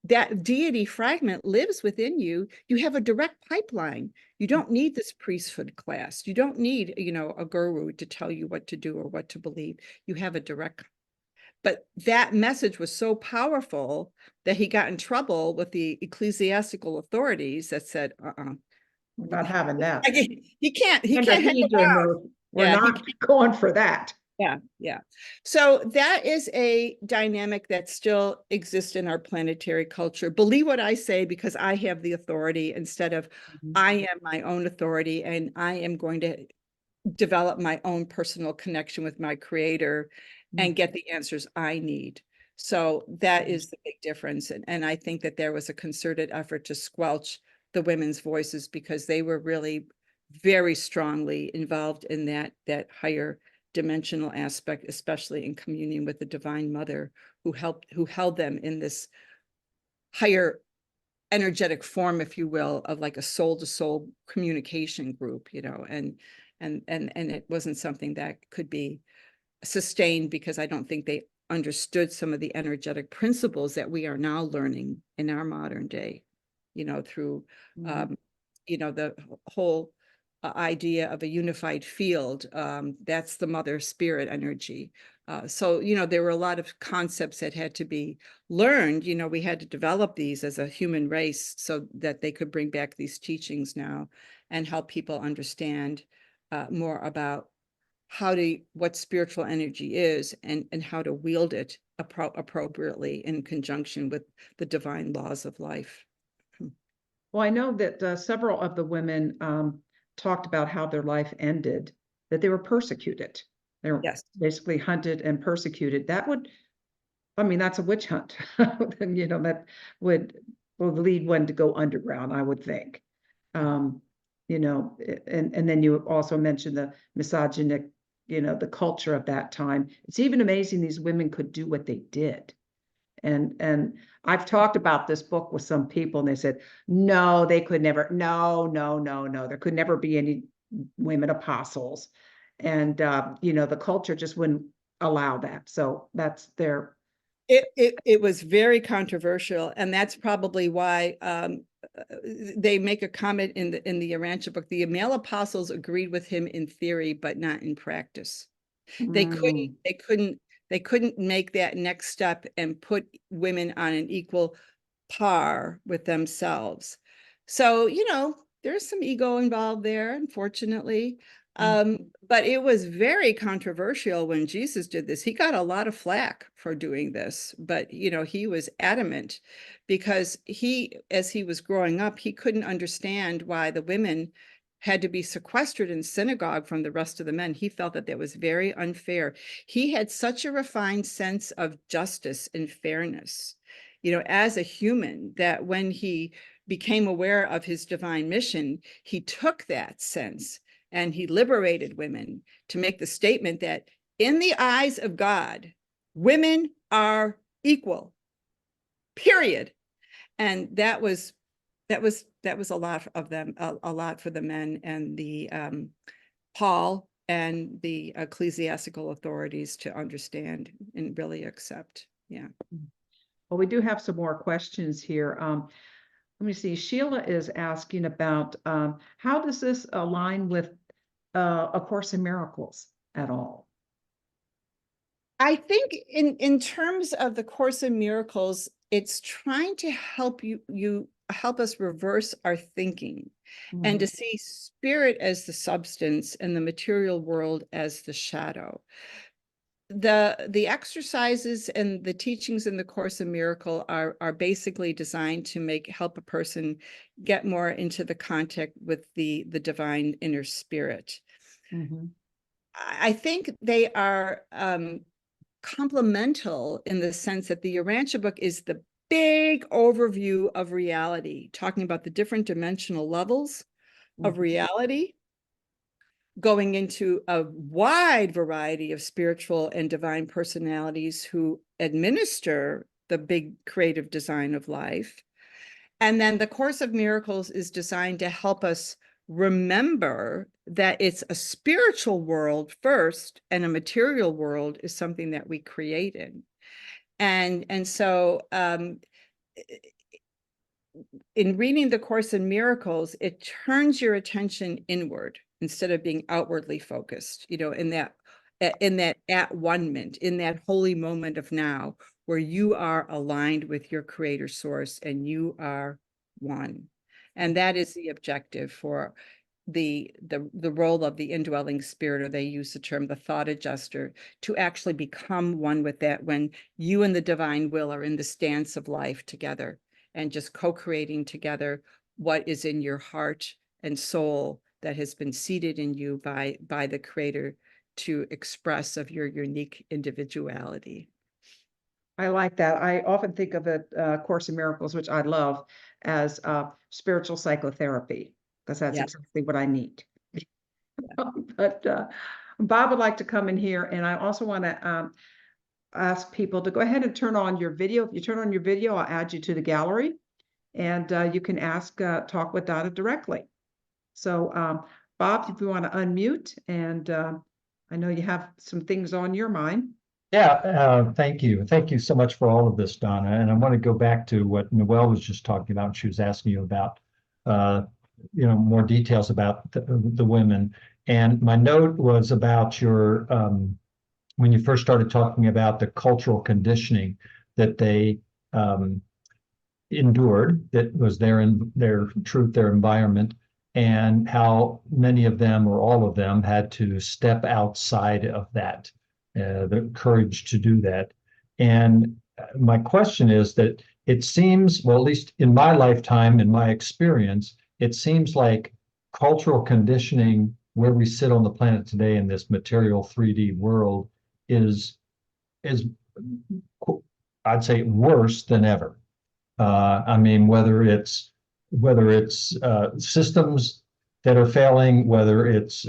That deity fragment lives within you. You have a direct pipeline. You don't need this priesthood class. You don't need, a guru to tell you what to do or what to believe. You have a direct. But that message was so powerful that he got in trouble with the ecclesiastical authorities that said, We're not having that. he can't And hang around. We're Yeah, not going for that. Yeah. So that is a dynamic that still exists in our planetary culture. Believe what I say because I have the authority instead of I am my own authority and I am going to develop my own personal connection with my Creator and get the answers I need. So that is the big difference. And I think that there was a concerted effort to squelch the women's voices because they were really very strongly involved in that higher dimensional aspect, especially in communion with the Divine Mother who held them in this higher energetic form, if you will, of like a soul-to-soul communication group, and it wasn't something that could be sustained because I don't think they understood some of the energetic principles that we are now learning in our modern day, through the whole idea of a unified field. That's the mother spirit energy. So there were a lot of concepts that had to be learned. We had to develop these as a human race so that they could bring back these teachings now and help people understand more about what spiritual energy is and how to wield it appropriately in conjunction with the divine laws of life. Well, I know that several of the women talked about how their life ended, that they were persecuted. They were basically hunted and persecuted. That's a witch hunt. That would lead one to go underground, I would think. And then you also mentioned the misogynic, the culture of that time. It's even amazing these women could do what they did. And I've talked about this book with some people and they said, no, they could never, no, there could never be any women apostles. And, the culture just wouldn't allow that. So that's their. It was very controversial. And that's probably why they make a comment in the Urantia book. The male apostles agreed with him in theory, but not in practice. They couldn't make that next step and put women on an equal par with themselves. So, there's some ego involved there, unfortunately. But it was very controversial when Jesus did this. He got a lot of flack for doing this, but he was adamant because as he was growing up, he couldn't understand why the women had to be sequestered in synagogue from the rest of the men. He felt that was very unfair. He had such a refined sense of justice and fairness, as a human, that when he became aware of his divine mission, he took that sense and he liberated women to make the statement that in the eyes of God, women are equal, period. And that was a lot of them, a lot for the men and the Paul and the ecclesiastical authorities to understand and really accept. Yeah. Well, we do have some more questions here. Let me see. Sheila is asking about how does this align with A Course in Miracles at all? I think in terms of the Course in Miracles, it's trying to help help us reverse our thinking and to see spirit as the substance and the material world as the shadow. The exercises and the teachings in the Course in Miracle are basically designed to help a person get more into the contact with the divine inner spirit. I think they are complemental in the sense that the Urantia book is the big overview of reality, talking about the different dimensional levels of reality. going into a wide variety of spiritual and divine personalities who administer the big creative design of life. And then the Course of Miracles is designed to help us remember that it's a spiritual world first, and a material world is something that we create in. And so in reading the Course in Miracles, it turns your attention inward instead of being outwardly focused, you know, in that at-one-ment, in that holy moment of now, where you are aligned with your creator source and you are one. And that is the objective for the role of the indwelling spirit, or they use the term the thought adjuster, to actually become one with that when you and the divine will are in the stance of life together and just co-creating together what is in your heart and soul that has been seeded in you by the creator to express of your unique individuality. I like that. I often think of it, Course in Miracles, which I love, as spiritual psychotherapy, because that's exactly what I need. But Bob would like to come in here, and I also want to ask people to go ahead and turn on your video. If you turn on your video, I'll add you to the gallery, and you can talk with Donna directly. So Bob, if you want to unmute, and I know you have some things on your mind. Yeah, thank you. Thank you so much for all of this, Donna. And I want to go back to what Noelle was just talking about. She was asking you about, more details about the women. And my note was about your, when you first started talking about the cultural conditioning that they endured, that was their truth, their environment, and how many of them or all of them had to step outside of that. The courage to do that. And my question is that it seems, well, at least in my lifetime, in my experience, it seems like cultural conditioning where we sit on the planet today in this material 3D world is I'd say worse than ever. I mean, whether it's systems that are failing, whether it's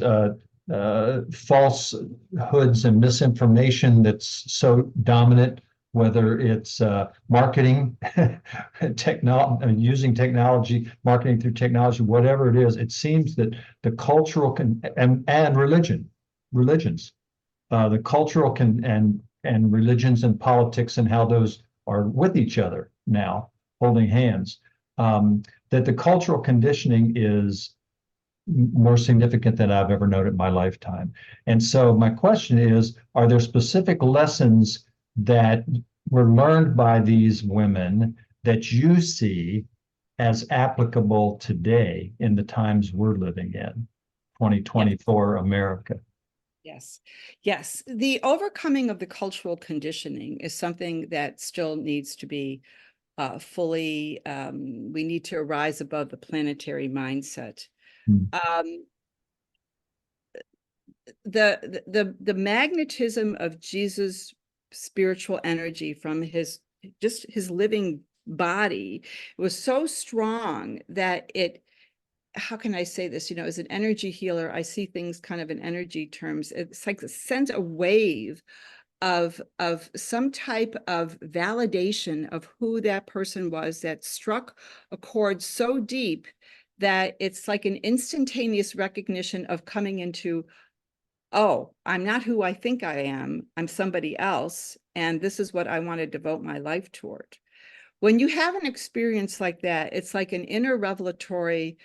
falsehoods and misinformation that's so dominant, whether it's marketing, using technology, marketing through technology, whatever it is, it seems that the cultural and religions, the cultural and religions and politics and how those are with each other now, holding hands, that the cultural conditioning is more significant than I've ever known in my lifetime. And so my question is, are there specific lessons that were learned by these women that you see as applicable today in the times we're living in, 2024 America? Yes. Yes. The overcoming of the cultural conditioning is something that still needs to be fully, we need to rise above the planetary mindset. The magnetism of Jesus' spiritual energy from his living body was so strong that it, how can I say this? You know, as an energy healer, I see things kind of in energy terms. It's like it sent a wave of some type of validation of who that person was that struck a chord so deep that it's like an instantaneous recognition of coming into, oh, I'm not who I think I am. I'm somebody else. And this is what I want to devote my life toward. When you have an experience like that, it's like an inner revelatory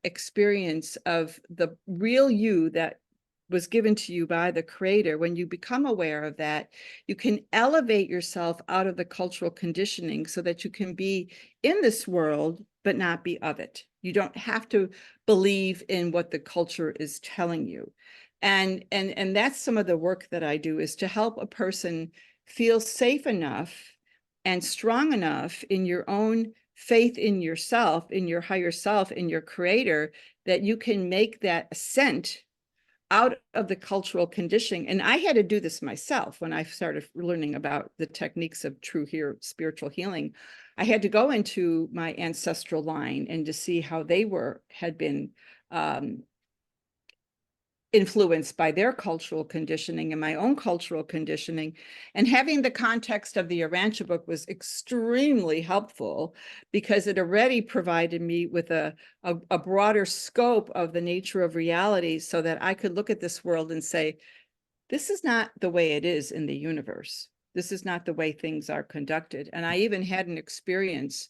experience of the real you that was given to you by the creator. When you become aware of that, you can elevate yourself out of the cultural conditioning so that you can be in this world, but not be of it. You don't have to believe in what the culture is telling you. And that's some of the work that I do, is to help a person feel safe enough and strong enough in your own faith in yourself, in your higher self, in your creator, that you can make that ascent out of the cultural conditioning. And I had to do this myself when I started learning about the techniques of true spiritual healing. I had to go into my ancestral line and to see how they had been influenced by their cultural conditioning and my own cultural conditioning. And having the context of the Urantia book was extremely helpful because it already provided me with a broader scope of the nature of reality so that I could look at this world and say, this is not the way it is in the universe. This is not the way things are conducted. And I even had an experience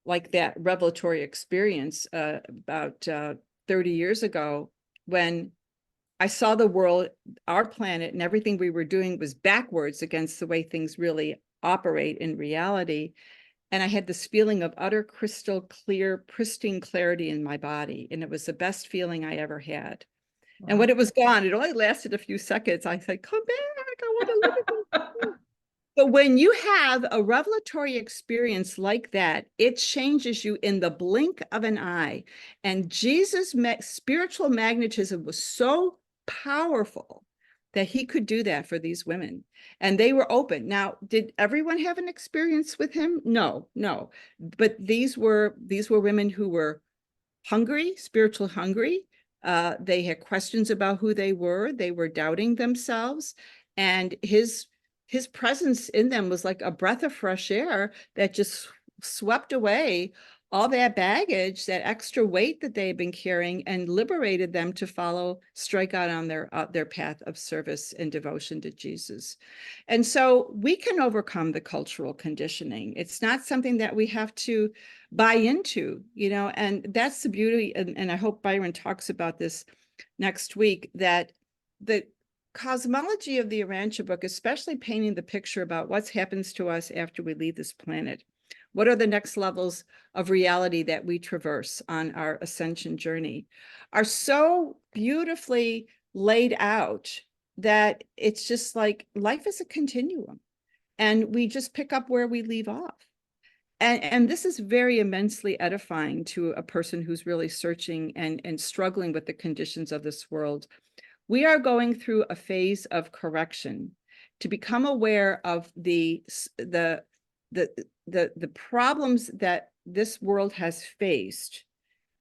like that, revelatory experience about 30 years ago, when I saw the world, our planet, and everything we were doing was backwards against the way things really operate in reality. And I had this feeling of utter crystal clear, pristine clarity in my body. And it was the best feeling I ever had. Wow. And when it was gone, it only lasted a few seconds. I said, come back, I want to look at this. But when you have a revelatory experience like that, it changes you in the blink of an eye. And Jesus' spiritual magnetism was so powerful that he could do that for these women. And they were open. Now, did everyone have an experience with him? No. But these were women who were hungry, spiritual hungry. They had questions about who they were. They were doubting themselves. And his presence in them was like a breath of fresh air that just swept away all that baggage, that extra weight that they had been carrying, and liberated them to strike out on their path of service and devotion to Jesus. And so we can overcome the cultural conditioning. It's not something that we have to buy into, and that's the beauty. And I hope Byron talks about this next week, that the cosmology of the Urantia book, especially painting the picture about what happens to us after we leave this planet. What are the next levels of reality that we traverse on our ascension journey, are so beautifully laid out that it's just like life is a continuum, and we just pick up where we leave off. And this is very immensely edifying to a person who's really searching and struggling with the conditions of this world. We are going through a phase of correction to become aware of the problems that this world has faced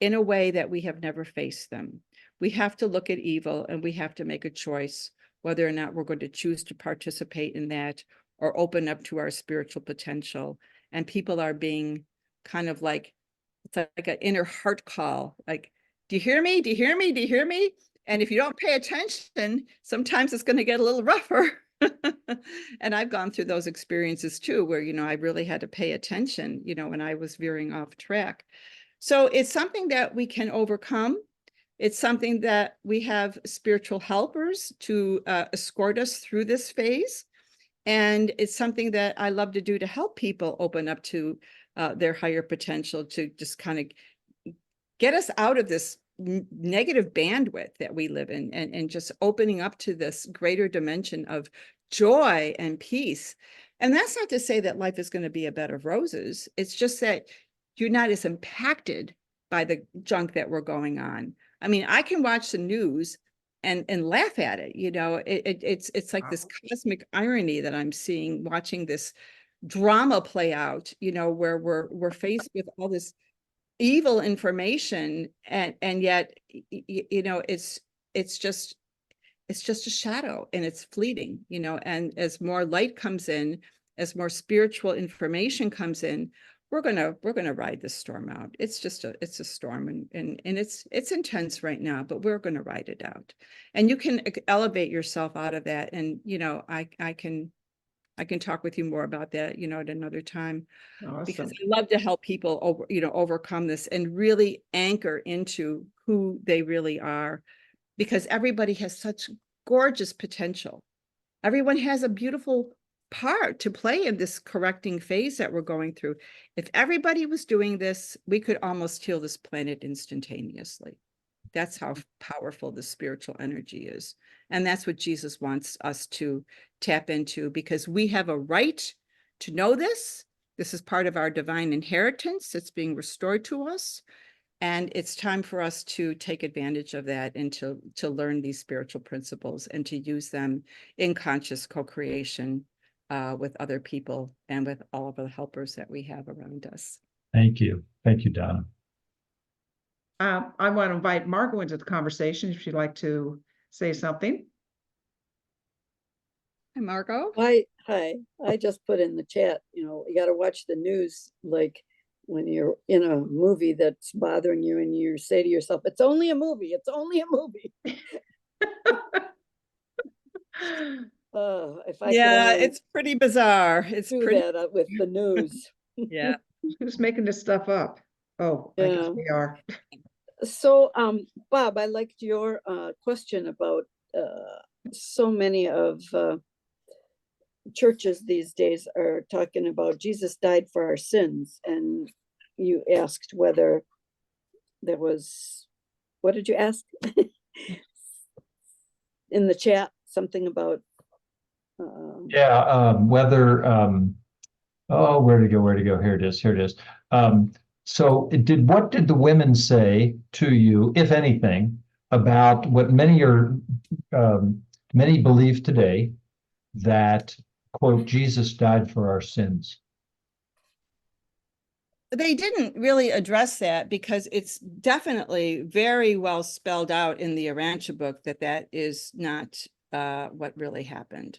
in a way that we have never faced them. We have to look at evil, and we have to make a choice whether or not we're going to choose to participate in that or open up to our spiritual potential. And people are being kind of like, it's like an inner heart call, like, do you hear me? Do you hear me? Do you hear me? And if you don't pay attention, sometimes it's going to get a little rougher. And I've gone through those experiences too, where, I really had to pay attention, when I was veering off track. So it's something that we can overcome. It's something that we have spiritual helpers to escort us through this phase. And it's something that I love to do to help people open up to their higher potential, to just kind of get us out of this negative bandwidth that we live in, and just opening up to this greater dimension of joy and peace. And that's not to say that life is going to be a bed of roses. It's just that you're not as impacted by the junk that we're going on. I mean, I can watch the news and laugh at it. It's like this cosmic irony that I'm seeing, watching this drama play out, where we're faced with all this evil information, and yet it's just a shadow, and it's fleeting, and as more light comes in, as more spiritual information comes in, we're gonna ride this storm out. It's a storm, and it's intense right now, but we're gonna ride it out. And you can elevate yourself out of that. And I can talk with you more about that, at another time. Awesome. Because I love to help people overcome this and really anchor into who they really are, because everybody has such gorgeous potential. Everyone has a beautiful part to play in this correcting phase that we're going through. If everybody was doing this, we could almost heal this planet instantaneously. That's how powerful the spiritual energy is. And that's what Jesus wants us to tap into, because we have a right to know this. This is part of our divine inheritance that's being restored to us. And it's time for us to take advantage of that, and to learn these spiritual principles, and to use them in conscious co-creation with other people and with all of the helpers that we have around us. Thank you. Thank you, Donna. I want to invite Margot into the conversation if she'd like to say something. Hi, Margot. Hi, I just put in the chat, you got to watch the news, like when you're in a movie that's bothering you and you say to yourself, it's only a movie, it's only a movie. If I could Yeah, only it's pretty bizarre. It's do pretty, that with the news. yeah. Who's making this stuff up? Oh, I guess Yeah. we are. So, Bob, I liked your question about so many of churches these days are talking about Jesus died for our sins, and you asked whether there was, what did you ask? In the chat, something about Yeah, whether, oh, where to go? Here it is. So what did the women say to you, if anything, about what many believe today, that, quote, Jesus died for our sins? They didn't really address that because it's definitely very well spelled out in the Urantia book that that is not what really happened.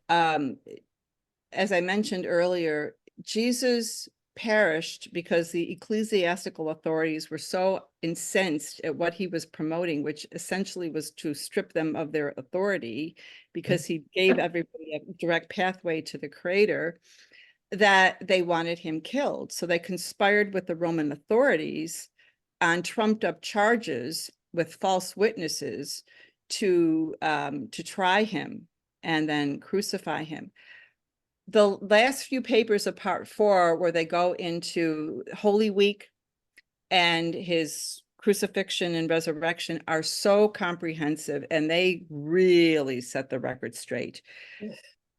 As I mentioned earlier, Jesus perished because the ecclesiastical authorities were so incensed at what he was promoting, which essentially was to strip them of their authority because he gave everybody a direct pathway to the Creator, that they wanted him killed. So they conspired with the Roman authorities on trumped up charges with false witnesses to try him and then crucify him. The last few papers of part 4, where they go into Holy Week and his crucifixion and resurrection, are so comprehensive, and they really set the record straight.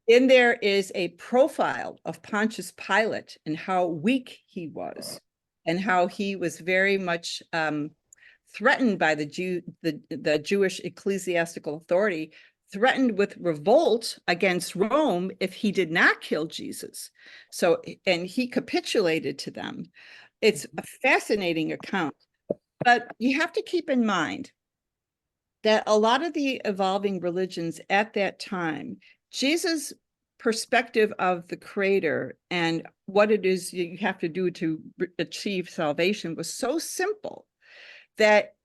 In there is a profile of Pontius Pilate and how weak he was, and how he was very much threatened by the Jewish ecclesiastical authority, threatened with revolt against Rome if he did not kill Jesus. So, and he capitulated to them. It's a fascinating account, but you have to keep in mind that a lot of the evolving religions at that time, Jesus' perspective of the Creator and what it is you have to do to achieve salvation was so simple that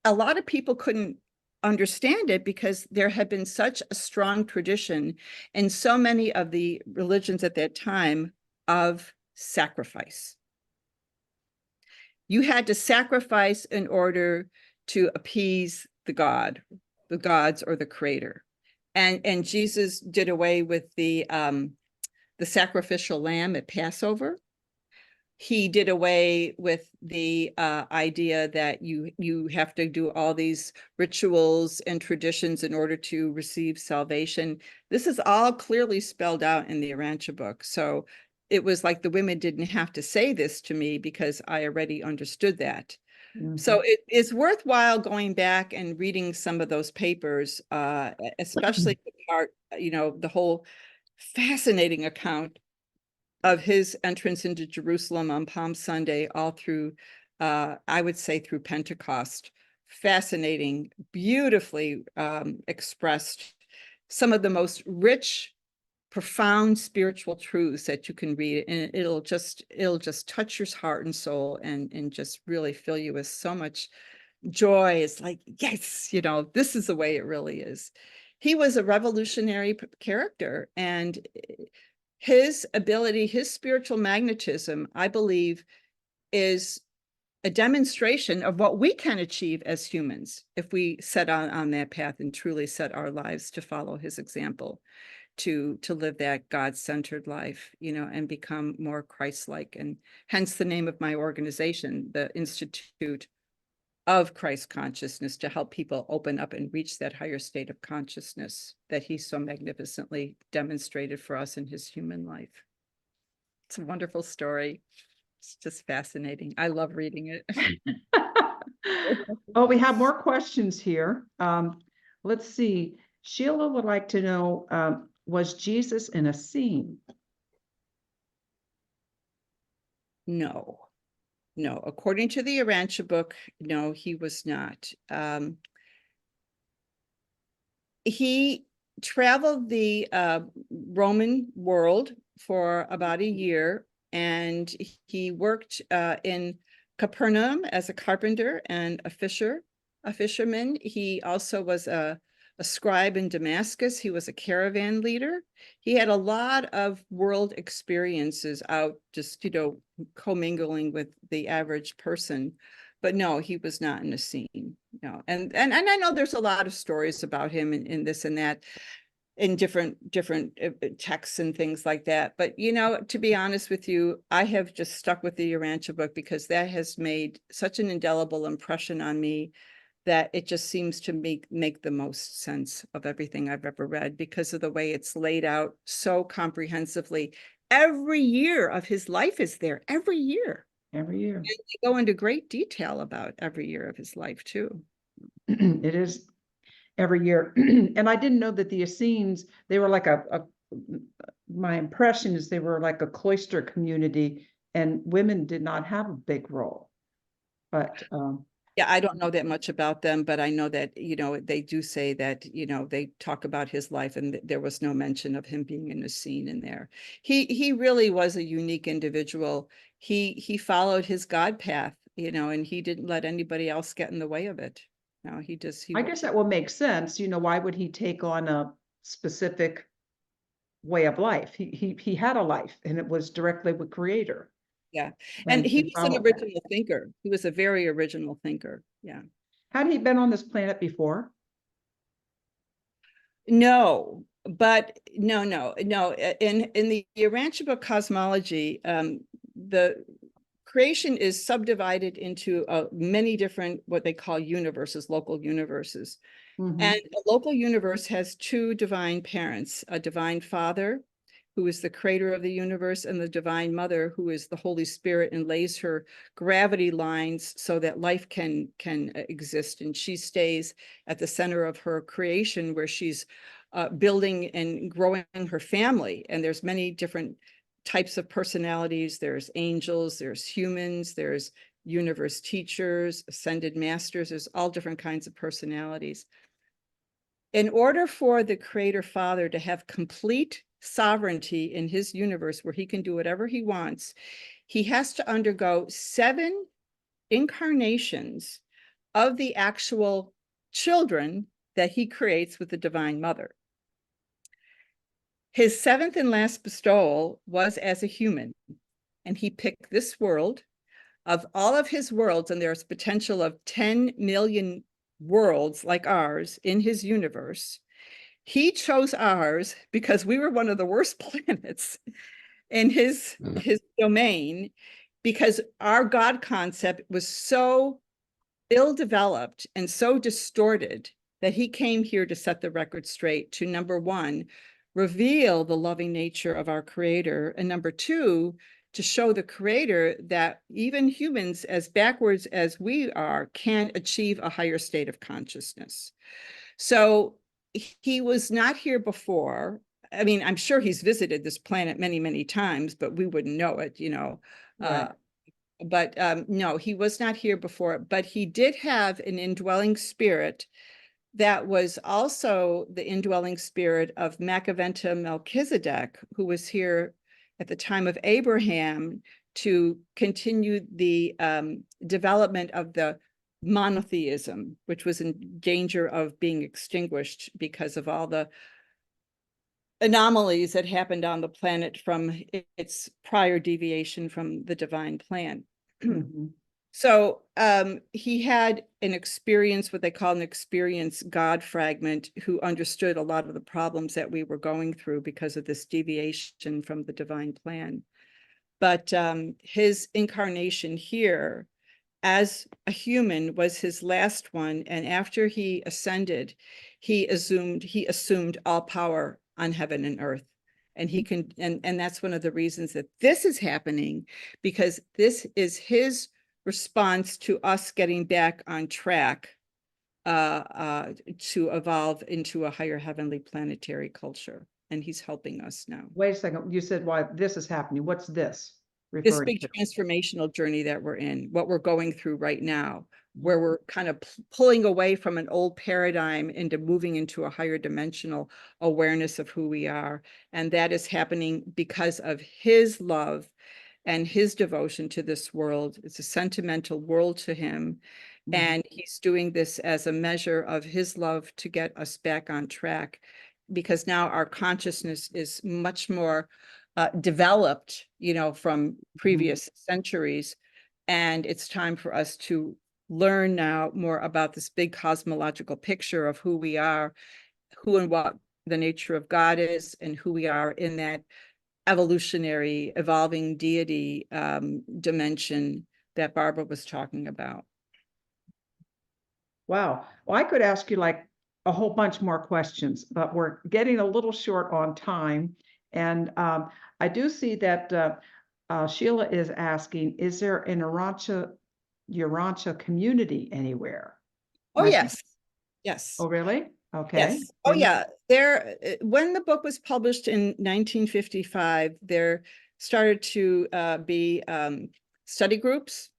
a lot of people couldn't understand it because there had been such a strong tradition in so many of the religions at that time of sacrifice. You had to sacrifice in order to appease the gods or the Creator. And Jesus did away with the sacrificial lamb at Passover. He did away with the idea that you have to do all these rituals and traditions in order to receive salvation. This is all clearly spelled out in the Urantia book. So it was like the women didn't have to say this to me because I already understood that. Mm-hmm. So it is worthwhile going back and reading some of those papers, especially the part, the whole fascinating account of his entrance into Jerusalem on Palm Sunday, all through, I would say, through Pentecost. Fascinating, beautifully expressed, some of the most rich, profound spiritual truths that you can read, and it'll just touch your heart and soul, and just really fill you with so much joy. It's like, yes, this is the way it really is. He was a revolutionary character, and his ability, his spiritual magnetism, I believe, is a demonstration of what we can achieve as humans if we set on that path and truly set our lives to follow his example, to live that God-centered life, and become more Christ-like. And hence the name of my organization, the Institute of Christ Consciousness, to help people open up and reach that higher state of consciousness that he so magnificently demonstrated for us in his human life. It's a wonderful story. It's just fascinating. I love reading it. Oh, we have more questions here. Let's see. Sheila would like to know, was Jesus in a scene? No. According to the Urantia book, no, he was not. he traveled the Roman world for about a year, and he worked in Capernaum as a carpenter and a fisherman. He also was a scribe in Damascus. He was a caravan leader. He had a lot of world experiences out, just, commingling with the average person. But no, he was not in a scene. No, and I know there's a lot of stories about him in this and that, in different texts and things like that. But to be honest with you, I have just stuck with the Urantia book because that has made such an indelible impression on me that it just seems to make the most sense of everything I've ever read, because of the way it's laid out so comprehensively. Every year of his life is there, every year. Every year. And they go into great detail about every year of his life too. It is every year. And I didn't know that the Essenes, they were like my impression is they were like a cloister community, and women did not have a big role. But yeah, I don't know that much about them, but I know that, they do say that, they talk about his life, and there was no mention of him being in a scene in there. He really was a unique individual. He followed his God path, and he didn't let anybody else get in the way of it. No, I guess that will make sense. Why would he take on a specific way of life? He had a life, and it was directly with Creator. Yeah. And he was an original thinker. He was a very original thinker. Yeah. Had he been on this planet before? No, but no. In the Urantia Book cosmology, the creation is subdivided into many different, what they call universes, local universes. Mhm. And a local universe has two divine parents, a divine father, who is the creator of the universe, and the divine mother, who is the Holy Spirit and lays her gravity lines so that life can exist. And she stays at the center of her creation, where she's building and growing her family. And there's many different types of personalities. There's angels, there's humans, there's universe teachers, ascended masters, there's all different kinds of personalities. In order for the Creator Father to have complete sovereignty in his universe, where he can do whatever he wants, he has to undergo 7 incarnations of the actual children that he creates with the Divine Mother. His 7th and last bestowal was as a human, and he picked this world. Of all of his worlds, and there's potential of 10 million worlds like ours in his universe, he chose ours because we were one of the worst planets in his domain, because our God concept was so ill-developed and so distorted that he came here to set the record straight, to, number 1, reveal the loving nature of our Creator, and number 2, to show the Creator that even humans, as backwards as we are, can achieve a higher state of consciousness. So he was not here before. I mean, I'm sure he's visited this planet many, many times, but we wouldn't know it, Right. But no, he was not here before, but he did have an indwelling spirit that was also the indwelling spirit of Macaventa Melchizedek, who was here at the time of Abraham to continue the development of the monotheism, which was in danger of being extinguished because of all the anomalies that happened on the planet from its prior deviation from the divine plan. Mhm. So he had an experience, what they call an experience God fragment, who understood a lot of the problems that we were going through because of this deviation from the divine plan. But his incarnation here as a human was his last one. And after he ascended, he assumed all power on heaven and earth. And he can, and that's one of the reasons that this is happening, because this is his response to us getting back on track to evolve into a higher heavenly planetary culture. And he's helping us now. Wait a second. You said why this is happening. What's this This referring big to? transformational journey that we're in, what we're going through right now, where we're kind of pulling away from an old paradigm into moving into a higher dimensional awareness of who we are. And that is happening because of his love and his devotion to this world. It's a sentimental world to him. And he's doing this as a measure of his love to get us back on track, because now our consciousness is much more developed, you know, from previous centuries. And it's time for us to learn now more about this big cosmological picture of who we are, who and what the nature of God is, and who we are in that evolutionary, evolving deity dimension that Barbara was talking about. Wow. Well, I could ask you like a whole bunch more questions, but we're getting a little short on time. And I do see that Sheila is asking, is there an Urantia community anywhere? Oh, Am I- yes. Yes. Oh, really? Okay. Yes. Oh, yeah. There, when the book was published in 1955, there started to be study groups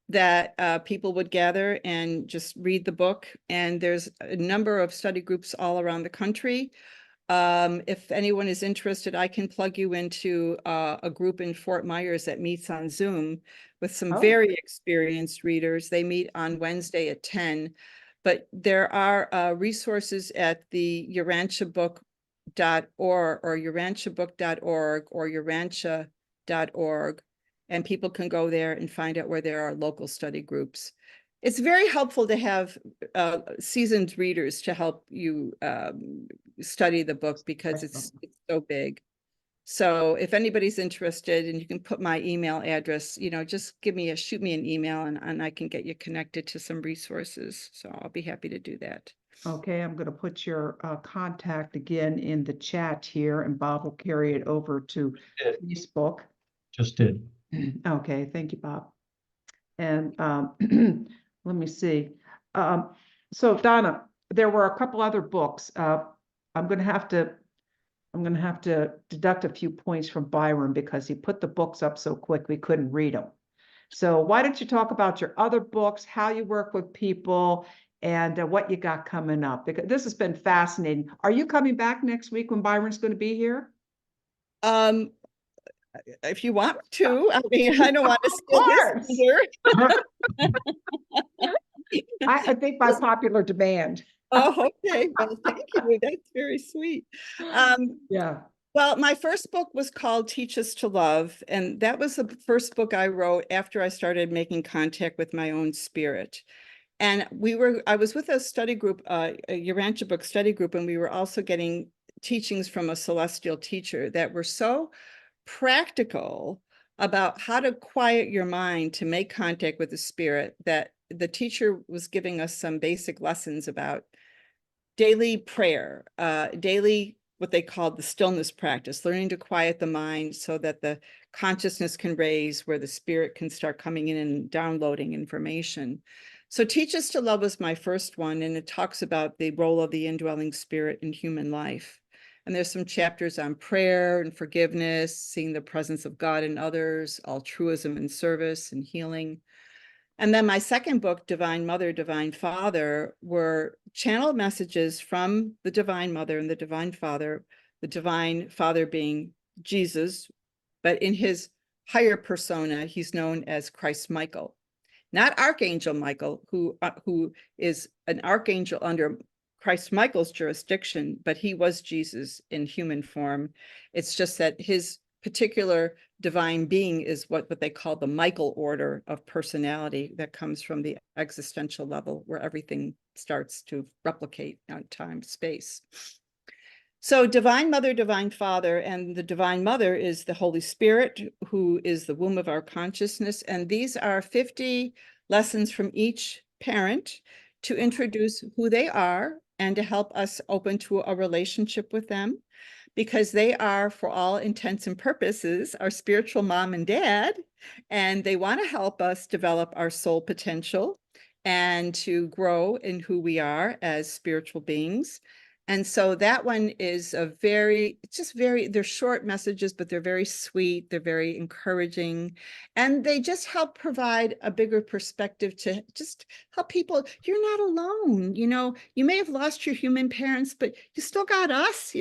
that people would gather and just read the book. And there's a number of study groups all around the country. If anyone is interested, I can plug you into a group in Fort Myers that meets on Zoom with some very experienced readers. They meet on Wednesday at 10. But there are resources at the urantiabook.org or urantiabook.org or urantia.org, and people can go there and find out where there are local study groups. It's very helpful to have seasoned readers to help you study the book, because it's so big. So if anybody's interested, and you can put my email address, you know, just shoot me an email, and I can get you connected to some resources. So I'll be happy to do that. Okay, I'm going to put your contact again in the chat here, and Bob will carry it over to Facebook. Just did. Okay, thank you, Bob. And let me see. So Donna, there were a couple other books. I'm going to have to deduct a few points from Byron because he put the books up so quick we couldn't read them. So why don't you talk about your other books, how you work with people, and what you got coming up? Because this has been fascinating. Are you coming back next week when Byron's going to be here? If you want to, I mean, I don't want to steal his thunder. I think by popular demand. Oh, okay. Well, thank you. That's very sweet. Yeah. Well, my first book was called Teach Us to Love, and that was the first book I wrote after I started making contact with my own spirit. And I was with a study group, a Urantia Book study group, and we were also getting teachings from a celestial teacher that were so practical about how to quiet your mind to make contact with the spirit, that the teacher was giving us some basic lessons about daily prayer, daily what they called the stillness practice, learning to quiet the mind so that the consciousness can raise, where the spirit can start coming in and downloading information. So Teach Us to Love was my first one, and it talks about the role of the indwelling spirit in human life. And there's some chapters on prayer and forgiveness, seeing the presence of God in others, altruism and service and healing. And then my second book, Divine Mother, Divine Father, were channeled messages from the Divine Mother and the Divine Father being Jesus, but in his higher persona, he's known as Christ Michael, not Archangel Michael, who is an archangel under Christ Michael's jurisdiction, but he was Jesus in human form. It's just that his particular divine being is what they call the Michael order of personality that comes from the existential level, where everything starts to replicate on time, space. So Divine Mother, Divine Father, and the Divine Mother is the Holy Spirit, who is the womb of our consciousness. And these are 50 lessons from each parent to introduce who they are and to help us open to a relationship with them, because they are, for all intents and purposes, our spiritual mom and dad, and they want to help us develop our soul potential and to grow in who we are as spiritual beings. And so that one is they're short messages, but they're very sweet. They're very encouraging. And they just help provide a bigger perspective to just help people. You're not alone. You may have lost your human parents, but you still got us.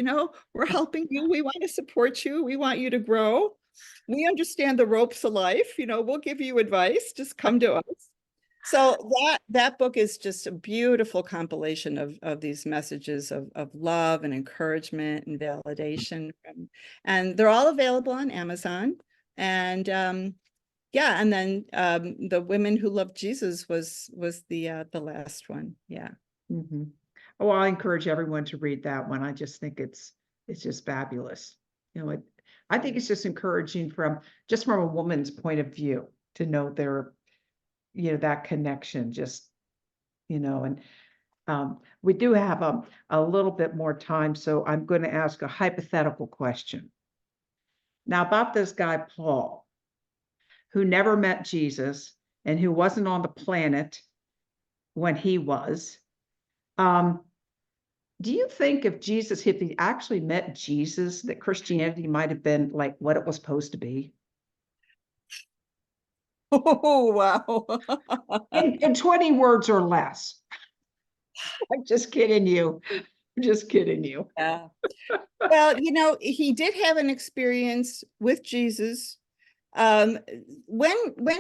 We're helping you. We want to support you. We want you to grow. We understand the ropes of life. We'll give you advice. Just come to us. So that book is just a beautiful compilation of these messages of love and encouragement and validation. And they're all available on Amazon. And yeah, and then The Women Who Loved Jesus was the last one. Yeah. Mm-hmm. Oh, I encourage everyone to read that one. I just think it's just fabulous. I think it's just encouraging from a woman's point of view to know that connection, and we do have a little bit more time, so I'm going to ask a hypothetical question. Now, about this guy, Paul, who never met Jesus and who wasn't on the planet when he was, do you think if he actually met Jesus, that Christianity might have been like what it was supposed to be? Oh, wow. In 20 words or less. I'm just kidding you. I'm just kidding you. Yeah. Well, he did have an experience with Jesus. When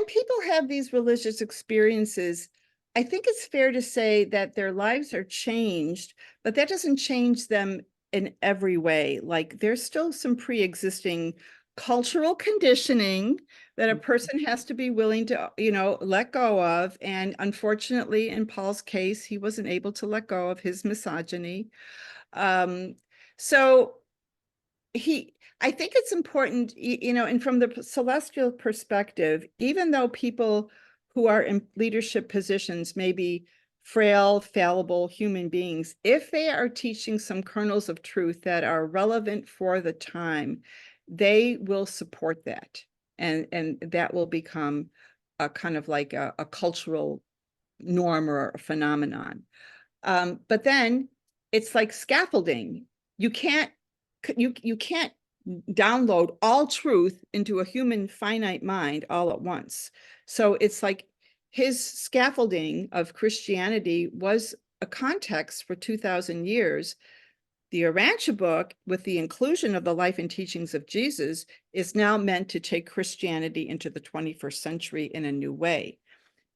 people have these religious experiences, I think it's fair to say that their lives are changed, but that doesn't change them in every way. Like there's still some pre-existing cultural conditioning that a person has to be willing to, let go of. And unfortunately, in Paul's case, he wasn't able to let go of his misogyny. So I think it's important, and from the celestial perspective, even though people who are in leadership positions may be frail, fallible human beings, if they are teaching some kernels of truth that are relevant for the time, they will support that. And that will become a kind of like a cultural norm or a phenomenon. But then it's like scaffolding. You can't download all truth into a human finite mind all at once. So it's like his scaffolding of Christianity was a context for 2,000 years. The Urantia book, with the inclusion of the life and teachings of Jesus, is now meant to take Christianity into the 21st century in a new way.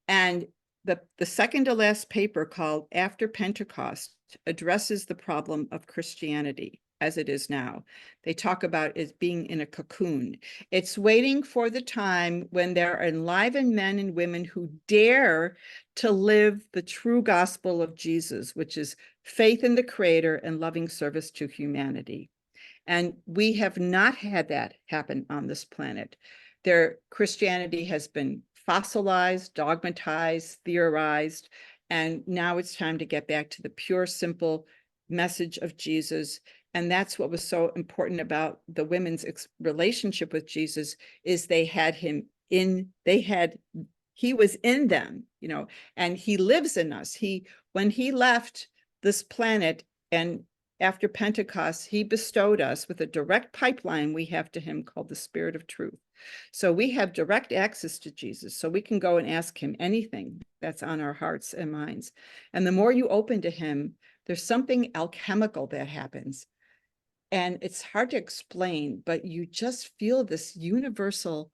And the second to last paper, called After Pentecost, addresses the problem of Christianity as it is now. They talk about it being in a cocoon. It's waiting for the time when there are enlivened men and women who dare to live the true gospel of Jesus, which is faith in the Creator and loving service to humanity. And we have not had that happen on this planet. Christianity has been fossilized, dogmatized, theorized, and now it's time to get back to the pure, simple message of Jesus. And that's what was so important about the women's relationship with Jesus, is he was in them, and he lives in us. When he left this planet and after Pentecost, he bestowed us with a direct pipeline we have to him called the Spirit of Truth. So we have direct access to Jesus, so we can go and ask him anything that's on our hearts and minds. And the more you open to him, there's something alchemical that happens. And it's hard to explain, but you just feel this universal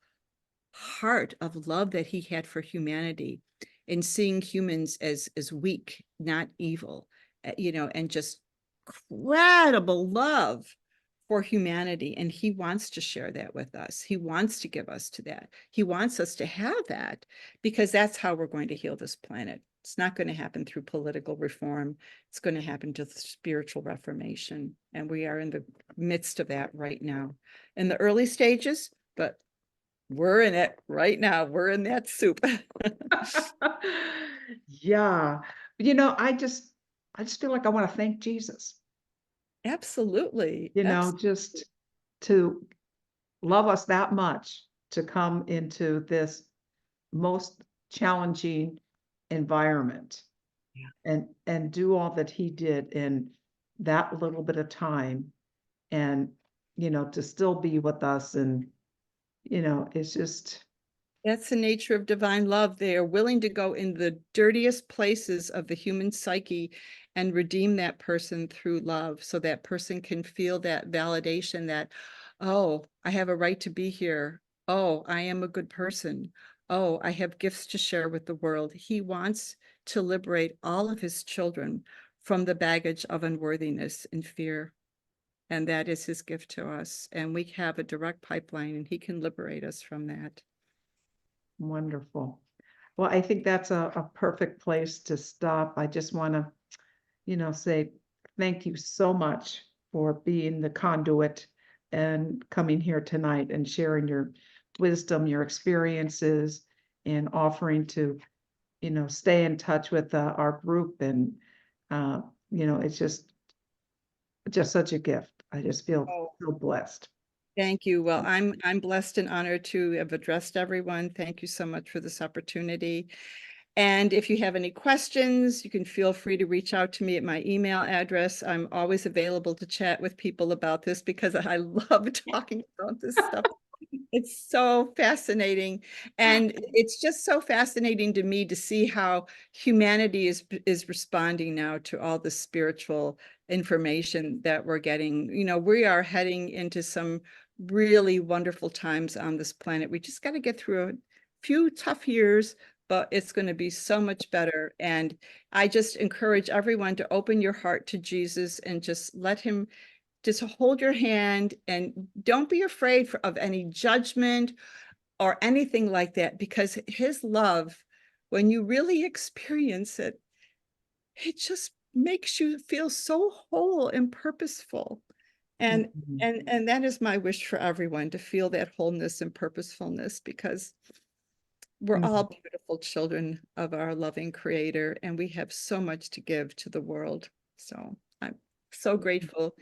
heart of love that he had for humanity, in seeing humans as weak, not evil, and just incredible love for humanity. And he wants to share that with us. He wants to give us to that. He wants us to have that, because that's how we're going to heal this planet. It's not going to happen through political reform. It's going to happen to spiritual reformation. And we are in the midst of that right now, in the early stages, but we're in it right now. We're in that soup. Yeah. I just feel like I want to thank Jesus. Absolutely. Just to love us that much, to come into this most challenging environment, and do all that he did, and that little bit of time and, to still be with us. And, it's just, That's the nature of divine love. They are willing to go in the dirtiest places of the human psyche and redeem that person through love, so that person can feel that validation that, oh, I have a right to be here. Oh, I am a good person. Oh, I have gifts to share with the world. He wants to liberate all of his children from the baggage of unworthiness and fear. And that is his gift to us. And we have a direct pipeline, and he can liberate us from that. wonderful. Well, I think that's a perfect place to stop. I just want to, say thank you so much for being the conduit and coming here tonight and sharing your wisdom, your experiences, and offering to, stay in touch with our group. And, it's just such a gift. I just feel Oh. so blessed. Thank you. Well, I'm blessed and honored to have addressed everyone. Thank you so much for this opportunity. And if you have any questions, you can feel free to reach out to me at my email address. I'm always available to chat with people about this because I love talking about this stuff. It's so fascinating. And it's just so fascinating to me to see how humanity is responding now to all the spiritual information that we're getting. We are heading into some really wonderful times on this planet. We just got to get through a few tough years, but it's going to be so much better. And I just encourage everyone to open your heart to Jesus and just let him just hold your hand, and don't be afraid of any judgment or anything like that, because his love, when you really experience it, it just makes you feel so whole and purposeful. And Mhm. and that is my wish for everyone, to feel that wholeness and purposefulness, because we're all beautiful children of our loving creator, and we have so much to give to the world. So I'm so grateful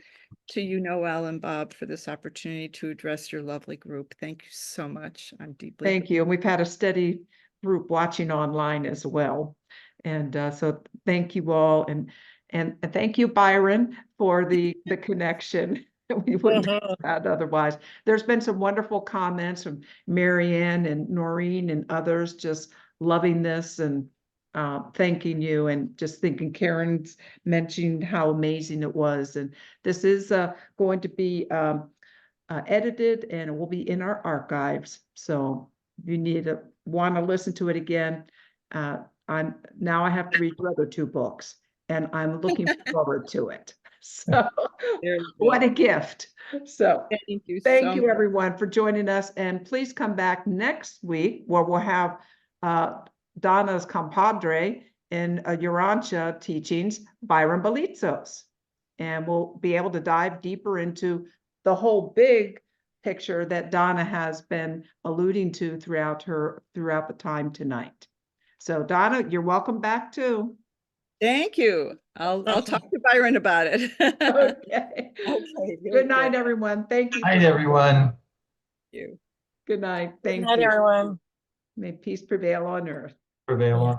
to you, Noelle and Bob, for this opportunity to address your lovely group. Thank you so much. I'm deeply Thank you. And we've had a steady group watching online as well. And so thank you all. And thank you, Byron, for the connection. We wouldn't have had otherwise. There's been some wonderful comments from Marianne and Noreen and others just loving this and thanking you, and just thinking Karen's mentioned how amazing it was. And this is going to be edited, and it will be in our archives. So if you want to listen to it again, I have to read the other two books, and I'm looking forward to it. So what a gift. So Thank you thank so you much. everyone for joining us, and please come back next week where we'll have Donna's compadre in Urantia teachings, Byron Belitsos. And we'll be able to dive deeper into the whole big picture that Donna has been alluding to throughout the time tonight. So Donna, you're welcome back too. Thank you. I'll talk to Byron about it. Okay. Okay, Good night, everyone. Thank you. Hi, everyone. Thank you. Good night. Good Thank night, you. everyone. May peace prevail on earth. Prevail on.